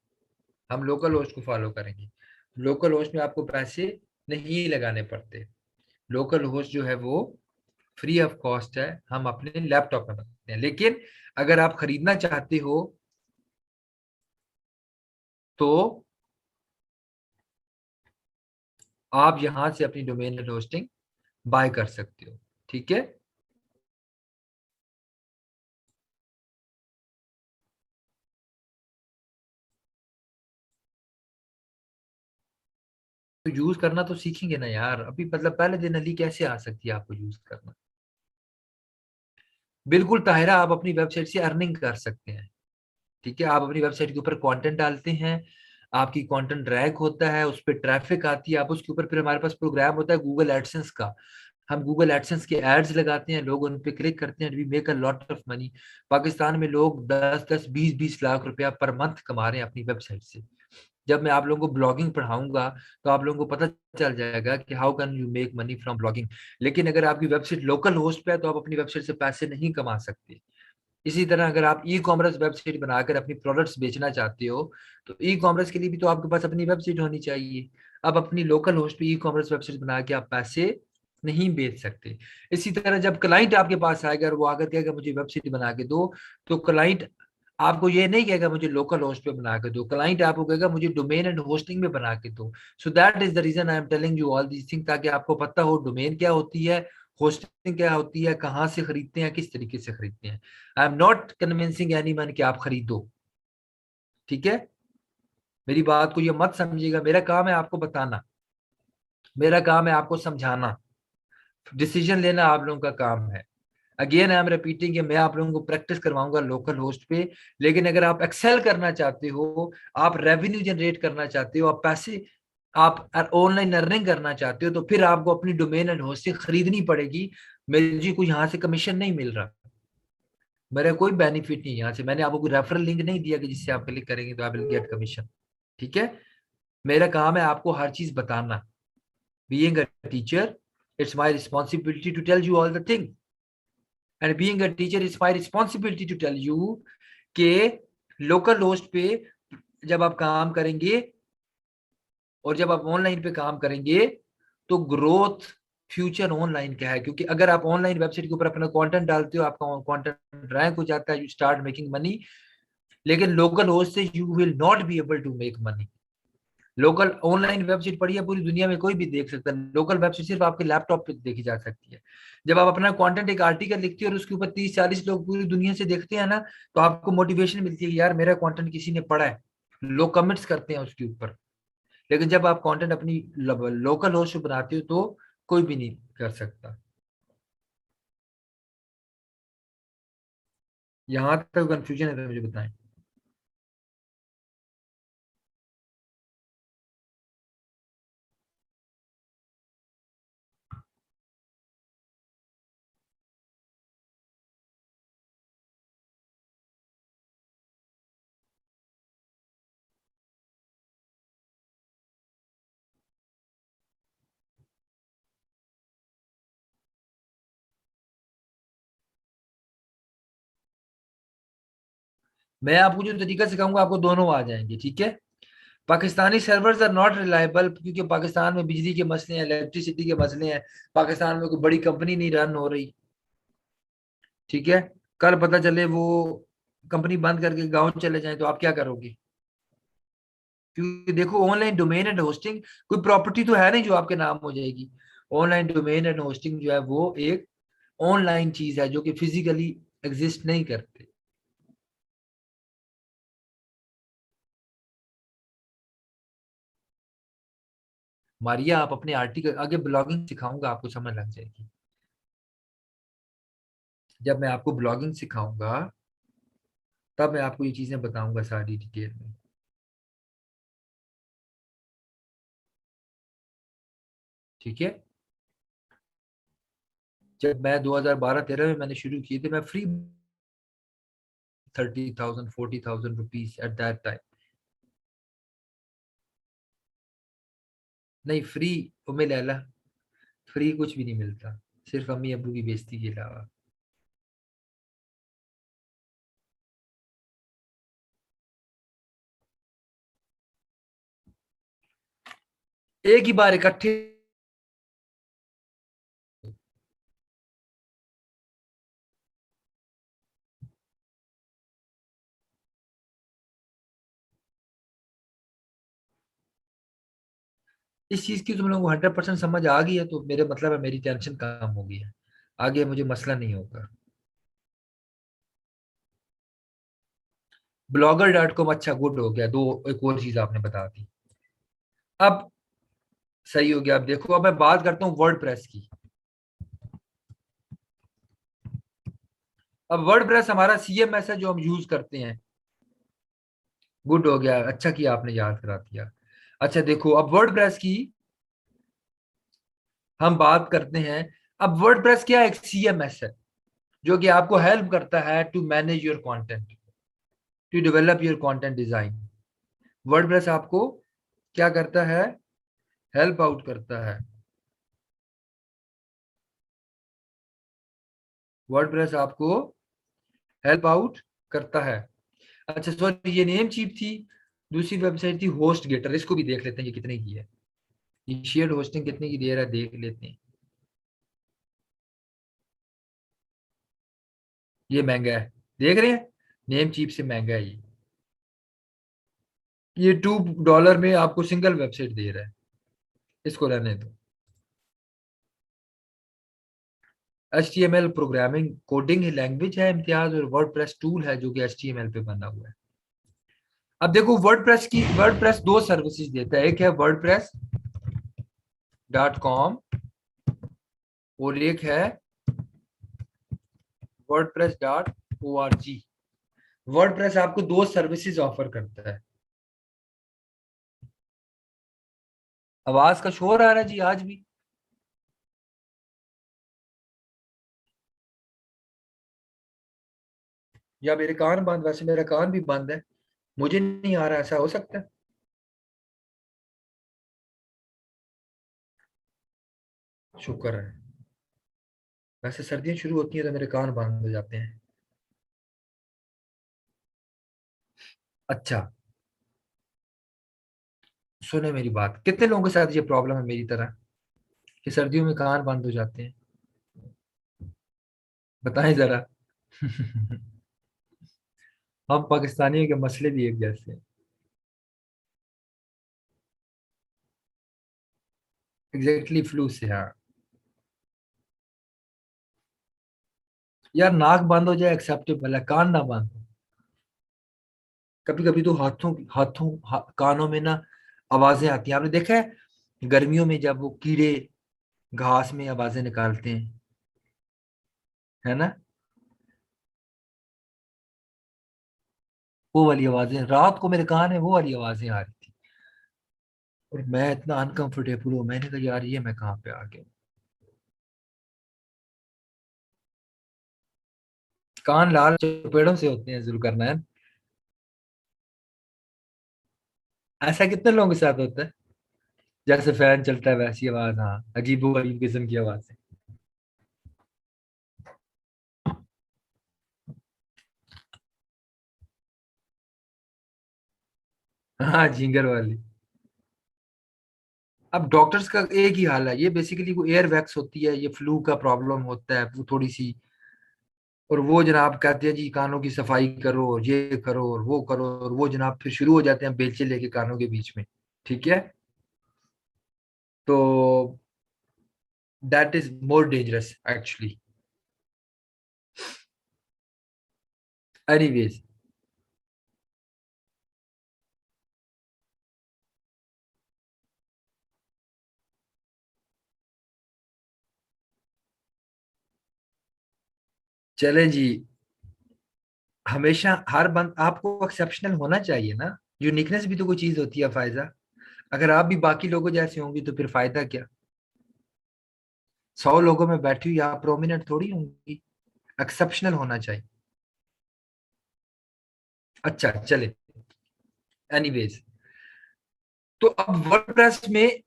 हम लोकल होस्ट को फॉलो करेंगे। लोकल होस्ट में आपको पैसे नहीं लगाने पड़ते। लोकल होस्ट जो है वो फ्री ऑफ कॉस्ट है, हम अपने लैपटॉप में बनाते हैं। लेकिन अगर आप खरीदना चाहते हो तो आप यहां से अपनी डोमेन एंड होस्टिंग बाय कर सकते हो, ठीक है। तो यूज करना तो सीखेंगे ना यार, अभी मतलब पहले दिन अली कैसे आ सकती है आपको यूज करना? बिल्कुल ताहिरा, आप अपनी वेबसाइट से अर्निंग कर सकते हैं, ठीक है। आप अपनी वेबसाइट के ऊपर कंटेंट डालते हैं, आपकी कंटेंट रैंक होता है, उस पर ट्रैफिक आती है, आप उसके ऊपर फिर हमारे पास प्रोग्राम होता है गूगल एडसेंस का। हम गूगल एडसेंस के एड्स लगाते हैं, लोग उन पे क्लिक करते हैं, we make a lot of money. Pakistan में लोग 10-10 20-20 लाख रुपया पर मंथ कमा रहे हैं अपनी वेबसाइट से। जब मैं आप लोगों को ब्लॉगिंग पढ़ाऊंगा तो आप लोगों को पता चल जाएगा कि how can you make money from blogging. लेकिन अगर आपकी वेबसाइट लोकल होस्ट पे है तो आप अपनी वेबसाइट से पैसे नहीं कमा सकते। इसी तरह अगर आप ई कॉमर्स वेबसाइट बनाकर अपनी प्रोडक्ट्स बेचना चाहते हो तो ई कॉमर्स के लिए भी तो आपके पास अपनी वेबसाइट होनी चाहिए। अब अपनी लोकल होस्ट पे ई कॉमर्स वेबसाइट बना के आप पैसे नहीं बेच सकते। इसी तरह जब क्लाइंट आपके पास आएगा और वो आकर कहेगा मुझे वेबसाइट बना के दो, तो क्लाइंट आपको ये नहीं कहेगा मुझे लोकल होस्ट पे बना के दो, क्लाइंट आपको कहेगा मुझे डोमेन एंड होस्टिंग में बना के दो। So that is the reason I am telling you all these thing, ताकि आपको पता हो डोमेन क्या होती है, होस्टिंग क्या होती है, कहाँ से खरीदते हैं, किस तरीके से खरीदते हैं। I am not convincing any मन कि आप खरीदो, ठीक है। मेरी बात को ये मत समझिएगा, मेरा काम है आपको बताना, मेरा काम है आपको समझाना, डिसीजन लेना आप लोगों का काम है। अगेन आई एम रिपीटिंग कि मैं आप लोगों को प्रैक्टिस करवाऊंगा लोकल होस्ट पे। लेकिन अगर आप एक्सेल करना चाहते हो, आप रेवेन्यू जनरेट करना चाहते हो, आप पैसे, आप ऑनलाइन अर्निंग करना चाहते हो, तो फिर आपको अपनी डोमेन एंड होस्टिंग खरीदनी पड़ेगी। मेरे जी को यहाँ से कमीशन नहीं मिल रहा, मेरा कोई बेनिफिट नहीं यहाँ से, मैंने आपको कोई रेफरल लिंक नहीं दिया कि जिससे आप क्लिक करेंगे तो आप विल गेट कमीशन, ठीक है। मेरा काम है आपको हर चीज बताना। Being a teacher, it's my responsibility to tell you all the thing, and being a teacher it's my responsibility to tell you के लोकल होस्ट पे जब आप काम करेंगे और जब आप ऑनलाइन पे काम करेंगे तो ग्रोथ फ्यूचर ऑनलाइन का है। क्योंकि अगर आप ऑनलाइन वेबसाइट के ऊपर अपना कंटेंट डालते हो, आपका कंटेंट रैंक हो जाता है, यू स्टार्ट मेकिंग मनी। लेकिन लोकल होस्ट से you will not be able to make money. Local online website पड़ी है, पूरी दुनिया में कोई भी देख सकता है, लोकल वेबसाइट सिर्फ आपके लैपटॉप पे देखी जा सकती है। जब आप अपना कंटेंट एक आर्टिकल लिखते हो और उसके ऊपर 30-40 लोग पूरी दुनिया से देखते हैं ना, तो आपको मोटिवेशन मिलती है कि यार मेरा कंटेंट किसी ने पढ़ा है, लोग कमेंट्स करते हैं उसके ऊपर। लेकिन जब आप कंटेंट अपनी लोकल होस्ट पे बनाते हो तो कोई भी नहीं कर सकता। यहाँ तक कंफ्यूजन है तो मुझे बताएं। मैं आपको जो तरीका सिखाऊंगा आपको दोनों आ जाएंगे, ठीक है। Pakistani servers are not reliable, क्योंकि पाकिस्तान में बिजली के मसले हैं, इलेक्ट्रिसिटी के मसले हैं, पाकिस्तान में कोई बड़ी कंपनी नहीं रन हो रही, ठीक है। कल पता चले वो कंपनी बंद करके गांव चले जाए तो आप क्या करोगे? क्योंकि देखो ऑनलाइन डोमेन एंड होस्टिंग कोई प्रॉपर्टी तो है नहीं जो आपके नाम हो जाएगी। ऑनलाइन डोमेन एंड होस्टिंग जो है वो एक ऑनलाइन चीज है जो कि फिजिकली एग्जिस्ट नहीं करते। मारिया आप अपने आर्टिकल आगे ब्लॉगिंग सिखाऊंगा आपको समझ लग जाएगी। जब मैं आपको ब्लॉगिंग सिखाऊंगा तब मैं आपको ये चीजें बताऊंगा सारी डिटेल में। ठीक है। जब मैं 2012-13 में मैंने शुरू किए थे मैं free 30,000 40,000 rupees at that time. नहीं फ्री उम्मे लैला, फ्री कुछ भी नहीं मिलता, सिर्फ अम्मी अब्बू की बेइज्जती के अलावा। एक ही बार इकट्ठे। इस चीज की तुम लोगों को 100% समझ आ गई है तो मेरे मतलब है मेरी टेंशन कम हो गई है। आगे मुझे मसला नहीं होगा। blogger.com अच्छा गुड हो गया, दो एक और चीज आपने बता दी। अब सही हो गया। अब देखो अब मैं बात करता हूँ वर्ड प्रेस की। अब वर्ड प्रेस हमारा CMS है जो हम यूज करते हैं। गुड हो गया, अच्छा किया आपने याद करा दिया। अच्छा देखो अब वर्ड प्रेस की हम बात करते हैं। अब वर्ड प्रेस क्या एक CMS है जो कि आपको हेल्प करता है to manage your content, to develop your content design. WordPress आपको क्या करता है, हेल्प आउट करता है। वर्डप्रेस आपको हेल्प आउट करता है। अच्छा सॉरी ये नेम चीप थी। दूसरी वेबसाइट थी होस्ट गेटर, इसको भी देख लेते हैं ये कितने की है। ये शेयर्ड होस्टिंग कितने की दे रहा है देख लेते हैं। ये महंगा है, देख रहे हैं, नेम चीप से महंगा है ये $2 में आपको सिंगल वेबसाइट दे रहा है। इसको रहने दो। HTML प्रोग्रामिंग कोडिंग लैंग्वेज है इम्तियाज, और वर्डप्रेस टूल है जो कि HTML पे बना हुआ है। अब देखो वर्डप्रेस दो सर्विसेज देता है, एक है wordpress.com और एक है wordpress.org। वर्डप्रेस आपको दो सर्विसेज ऑफर करता है। आवाज का शोर आ रहा है जी आज भी। या मेरे कान बंद, वैसे मेरा कान भी बंद है, मुझे नहीं आ रहा, ऐसा हो सकता है। शुक्र है। वैसे सर्दियां शुरू होती हैं तो मेरे कान बंद हो जाते हैं। अच्छा सुने मेरी बात, कितने लोगों के साथ ये प्रॉब्लम है मेरी तरह कि सर्दियों में कान बंद हो जाते हैं, बताएं जरा। हम पाकिस्तानियों के मसले भी एक जैसे हैं। एग्जैक्टली फ्लू से हाँ। यार नाक बंद हो जाए एक्सेप्टेबल है, कान ना बंद हो। कभी कभी तो कानों में ना आवाजें आती हैं, आपने देखा है गर्मियों में जब वो कीड़े घास में आवाजें निकालते हैं, है ना। वो वाली आवाजें रात को मेरे कान में वो वाली आवाजें आ रही थी, और मैं इतना अनकंफर्टेबल हूँ, मैंने कहा यार ये मैं कहाँ पे आ गया। कान लाल चपेड़ों से होते हैं जुल्करनैन। ऐसा कितने लोगों के साथ होता है, जैसे फैन चलता है वैसी आवाज, हाँ अजीबो गरीब किस्म की आवाज है। हाँ झींगर वाली। अब डॉक्टर्स का एक ही हाल है, ये बेसिकली वो एयर वैक्स होती है, ये फ्लू का प्रॉब्लम होता है वो थोड़ी सी और वो जनाब कहते हैं जी कानों की सफाई करो और ये करो और वो करो, और वो जनाब फिर शुरू हो जाते हैं बेलचे लेके कानों के बीच में। ठीक है, तो that is more dangerous actually. Anyways, चले जी। हमेशा हर बंद आपको एक्सेप्शनल होना चाहिए ना, यूनिकनेस भी तो कोई चीज होती है फायदा। अगर आप भी बाकी लोगों जैसे होंगे तो फिर फायदा क्या? 100 लोगों में बैठी हुई आप प्रोमिनेंट थोड़ी होंगी, एक्सेप्शनल होना चाहिए। अच्छा चले, एनीवेज, तो अब वर्डप्रेस में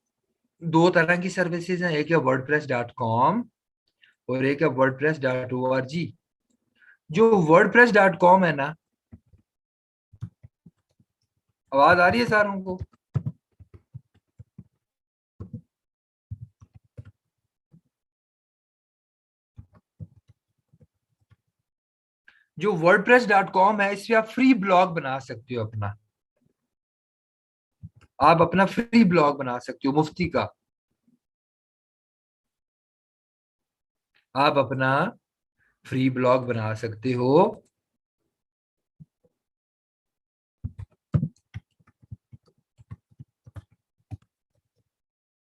दो तरह की सर्विसेज हैं, एक है wordpress.com और एक है wordpress.org। जो wordpress.com है ना, आवाज आ रही है सारों को? जो wordpress.com है, इससे आप फ्री ब्लॉग बना सकते हो अपना। आप अपना फ्री ब्लॉग बना सकते हो मुफ्ती का। आप अपना फ्री ब्लॉग बना सकते हो,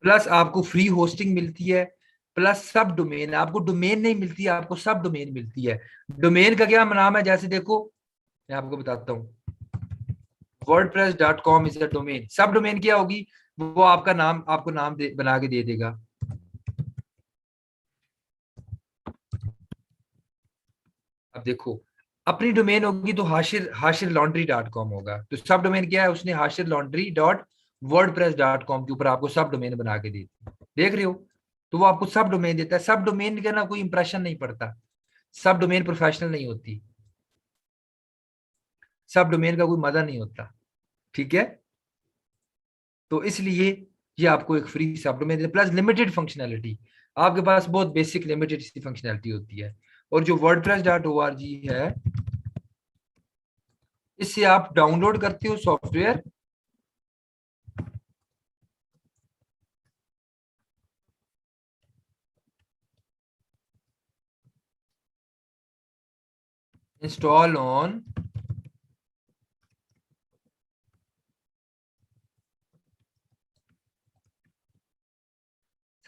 प्लस आपको फ्री होस्टिंग मिलती है, प्लस सब डोमेन। आपको डोमेन नहीं मिलती है, आपको सब डोमेन मिलती है। डोमेन का क्या नाम है, जैसे देखो मैं आपको बताता हूँ। wordpress.com is a domain. सब डोमेन क्या होगी? वो आपका नाम, आपको नाम बना के दे देगा। अब देखो, अपनी डोमेन होगी तो Hashir Hashir laundry dot com होगा। तो सब डोमेन क्या है, उसने Hashir laundry dot word dot com के ऊपर आपको सब डोमेन बना के दी थी। देख रहे हो? तो वो आपको सब डोमेन देता है। सब डोमेन का ना कोई इंप्रेशन नहीं पड़ता, सब डोमेन प्रोफेशनल नहीं होती, सब डोमेन का कोई मजा नहीं होता। ठीक है, तो इसलिए ये आपको एक फ्री सब डोमेन देता है, प्लस लिमिटेड फंक्शनैलिटी। आपके पास बहुत बेसिक लिमिटेड सी फंक्शनैलिटी होती है। और जो WordPress dot O R G है, इससे आप डाउनलोड करते हो सॉफ्टवेयर, इंस्टॉल ऑन,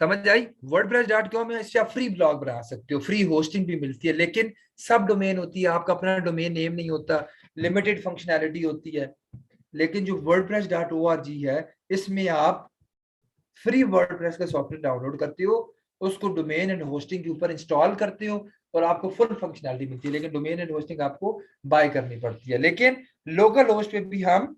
समझ आई? wordpress.com में इससे आप फ्री ब्लॉग बना सकते हो, फ्री होस्टिंग भी मिलती है, लेकिन सब डोमेन होती है, आपका अपना डोमेन नेम नहीं होता, लिमिटेड फंक्शनैलिटी होती है। लेकिन जो wordpress.org है, इसमें आप फ्री वर्डप्रेस का सॉफ्टवेयर डाउनलोड करते हो, उसको डोमेन एंड होस्टिंग के ऊपर इंस्टॉल करते हो और आपको फुल फंक्शनैलिटी मिलती है। लेकिन डोमेन एंड होस्टिंग आपको बाय करनी पड़ती है। लेकिन लोकल होस्ट पे भी हम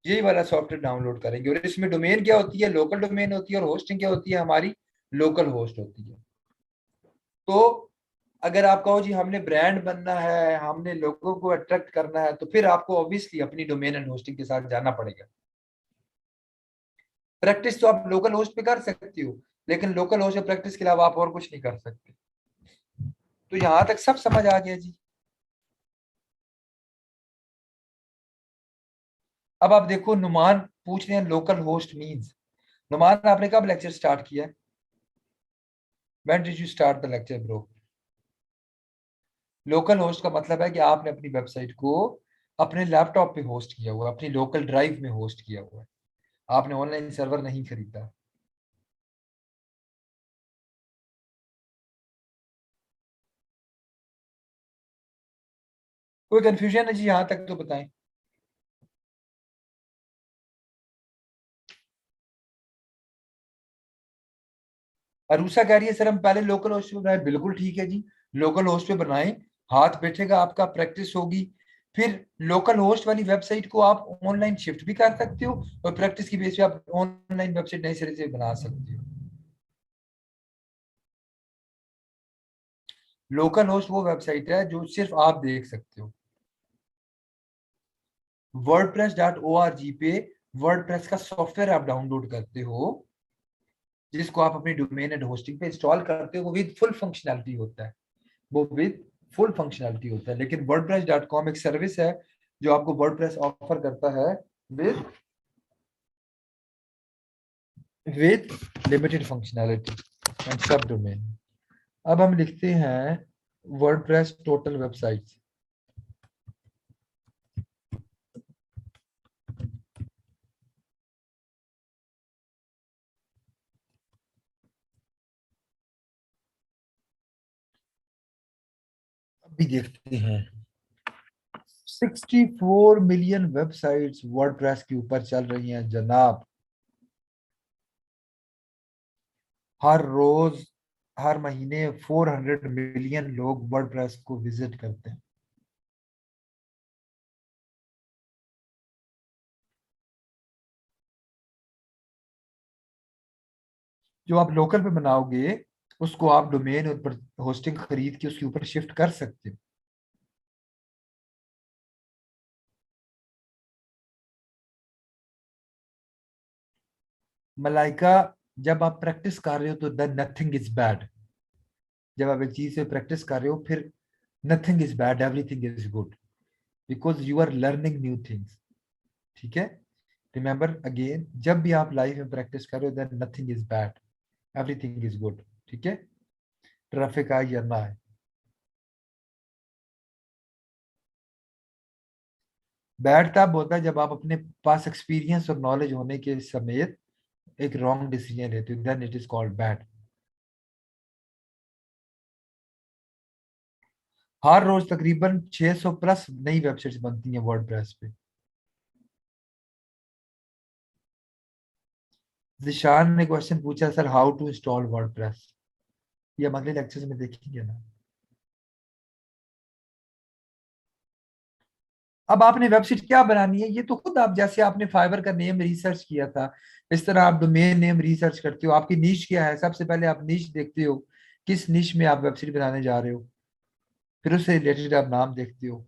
यही वाला सॉफ्टवेयर डाउनलोड करेंगे, और इसमें डोमेन क्या होती है, लोकल डोमेन होती है, और होस्टिंग क्या होती है, हमारी लोकल होस्ट होती है। तो अगर आप कहो जी हमने ब्रांड बनना है, हमने लोगों को अट्रैक्ट करना है, तो फिर आपको ऑब्वियसली अपनी डोमेन एंड होस्टिंग के साथ जाना पड़ेगा। प्रैक्टिस तो आप लोकल होस्ट पे कर सकती हो, लेकिन लोकल होस्ट पे प्रैक्टिस के अलावा आप और कुछ नहीं कर सकते। तो यहां तक सब समझ आ गया जी। अब आप देखो, नुमान पूछ रहे हैं लोकल होस्ट मींस। नुमान, आपने कब लेक्चर स्टार्ट किया? When did you start the lecture bro? Local host का मतलब है कि आपने अपनी वेबसाइट को अपने लैपटॉप पे होस्ट किया हुआ है, अपनी लोकल ड्राइव में होस्ट किया हुआ है, आपने ऑनलाइन सर्वर नहीं खरीदा। कोई कंफ्यूजन है जी यहां तक तो बताएं। अरूसा कह रही है सर हम पहले लोकल होस्ट पे बनाए, बिल्कुल ठीक है जी, लोकल होस्ट पे बनाएं, हाथ बैठेगा आपका, प्रैक्टिस होगी। फिर लोकल होस्ट वाली वेबसाइट को आप ऑनलाइन शिफ्ट भी कर सकते हो, और प्रैक्टिस की बेस पे आप ऑनलाइन वेबसाइट नई सिरे से बना सकते हो। लोकल होस्ट वो वेबसाइट है जो सिर्फ आप देख सकते हो। wordpress.org पे वर्डप्रेस का सॉफ्टवेयर आप डाउनलोड करते हो, जिसको आप अपनी डोमेन एंड होस्टिंग पे इंस्टॉल करते हो, वो विद फुल फंक्शनैलिटी होता है, वो विद फुल फंक्शनैलिटी होता है। लेकिन wordpress.com एक सर्विस है जो आपको वर्डप्रेस ऑफर करता है विद लिमिटेड फंक्शनैलिटी एंड सब डोमेन। अब हम लिखते हैं वर्डप्रेस टोटल वेबसाइट। अभी देखते हैं 64 मिलियन वेबसाइट्स वर्डप्रेस के ऊपर चल रही हैं जनाब। हर रोज हर महीने 400 मिलियन लोग वर्डप्रेस को विजिट करते हैं। जो आप लोकल पे बनाओगे उसको आप डोमेन ऊपर होस्टिंग खरीद के उसके ऊपर शिफ्ट कर सकते हो। मलाइका, जब आप प्रैक्टिस कर रहे हो तो देन नथिंग इज बैड। जब आप एक चीज से प्रैक्टिस कर रहे हो फिर nothing is bad, everything is good, because you are learning new things. ठीक है, रिमेंबर अगेन, जब भी आप लाइफ में प्रैक्टिस कर रहे हो then nothing is bad, everything is good. ठीक है, ट्रैफिक आए या ना आए। बैड तब होता है जब आप अपने पास एक्सपीरियंस और नॉलेज होने के समेत एक रॉन्ग डिसीजन लेते हो, then it is called bad. हर रोज तकरीबन 600 प्लस नई वेबसाइट्स बनती हैं वर्डप्रेस पे। जिशान ने क्वेश्चन पूछा, sir how to install WordPress. ये हम अगले लेक्चर में देखेंगे ना। अब आपने वेबसाइट क्या बनानी है ये तो खुद आप, जैसे आपने फाइबर का नेम रिसर्च किया था इस तरह आप डोमेन नेम रिसर्च करते हो। आपकी नीश क्या है, सबसे पहले आप नीश देखते हो, किस नीश में आप वेबसाइट बनाने जा रहे हो, फिर उससे रिलेटेड आप नाम देखते हो।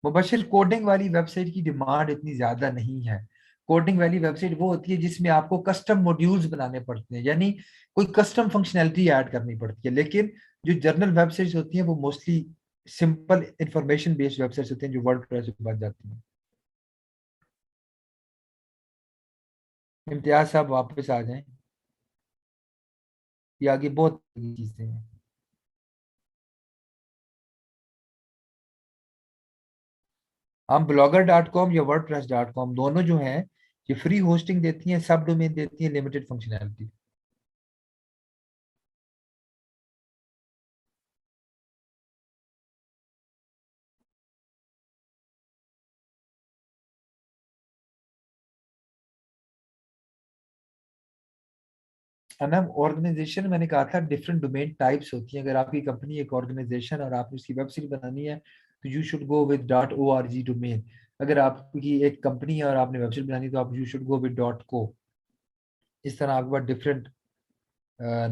मुबशिर, कोडिंग वाली वेबसाइट की डिमांड इतनी ज्यादा नहीं है। कोडिंग वाली वेबसाइट वो होती है जिसमें आपको कस्टम मॉड्यूल्स बनाने पड़ते हैं, यानी कोई कस्टम फंक्शनैलिटी ऐड करनी पड़ती है। लेकिन जो जर्नल वेबसाइट्स होती हैं वो mostly simple information based websites होती हैं जो वर्डप्रेस पे बन जाती हैं। इम्तियाज साहब वापस आ जाएं, ये आगे बहुत चीजें हैं। हम blogger.com या wordpress.com दोनों जो हैं ये फ्री होस्टिंग देती हैं, सब डोमेन देती हैं, लिमिटेड फंक्शनैलिटी। अनम, ऑर्गेनाइजेशन मैंने कहा था डिफरेंट डोमेन टाइप्स होती हैं। अगर आपकी कंपनी एक ऑर्गेनाइजेशन और आपने उसकी वेबसाइट बनानी है तो you should go with dot O R G domain. अगर आपकी एक कंपनी है और आपने वेबसाइट बनानी है तो आप you should go with dot को। इस तरह आपके पास डिफरेंट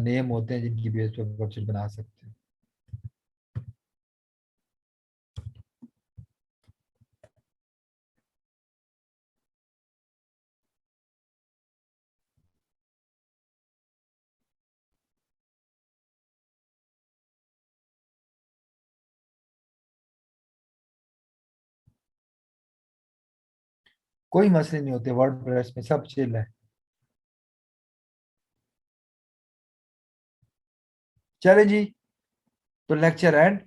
नेम होते हैं जिनकी बेस पर वेबसाइट बना सकते हैं। कोई मसले नहीं होते वर्डप्रेस में, सब चिल है। चले जी, तो लेक्चर एंड।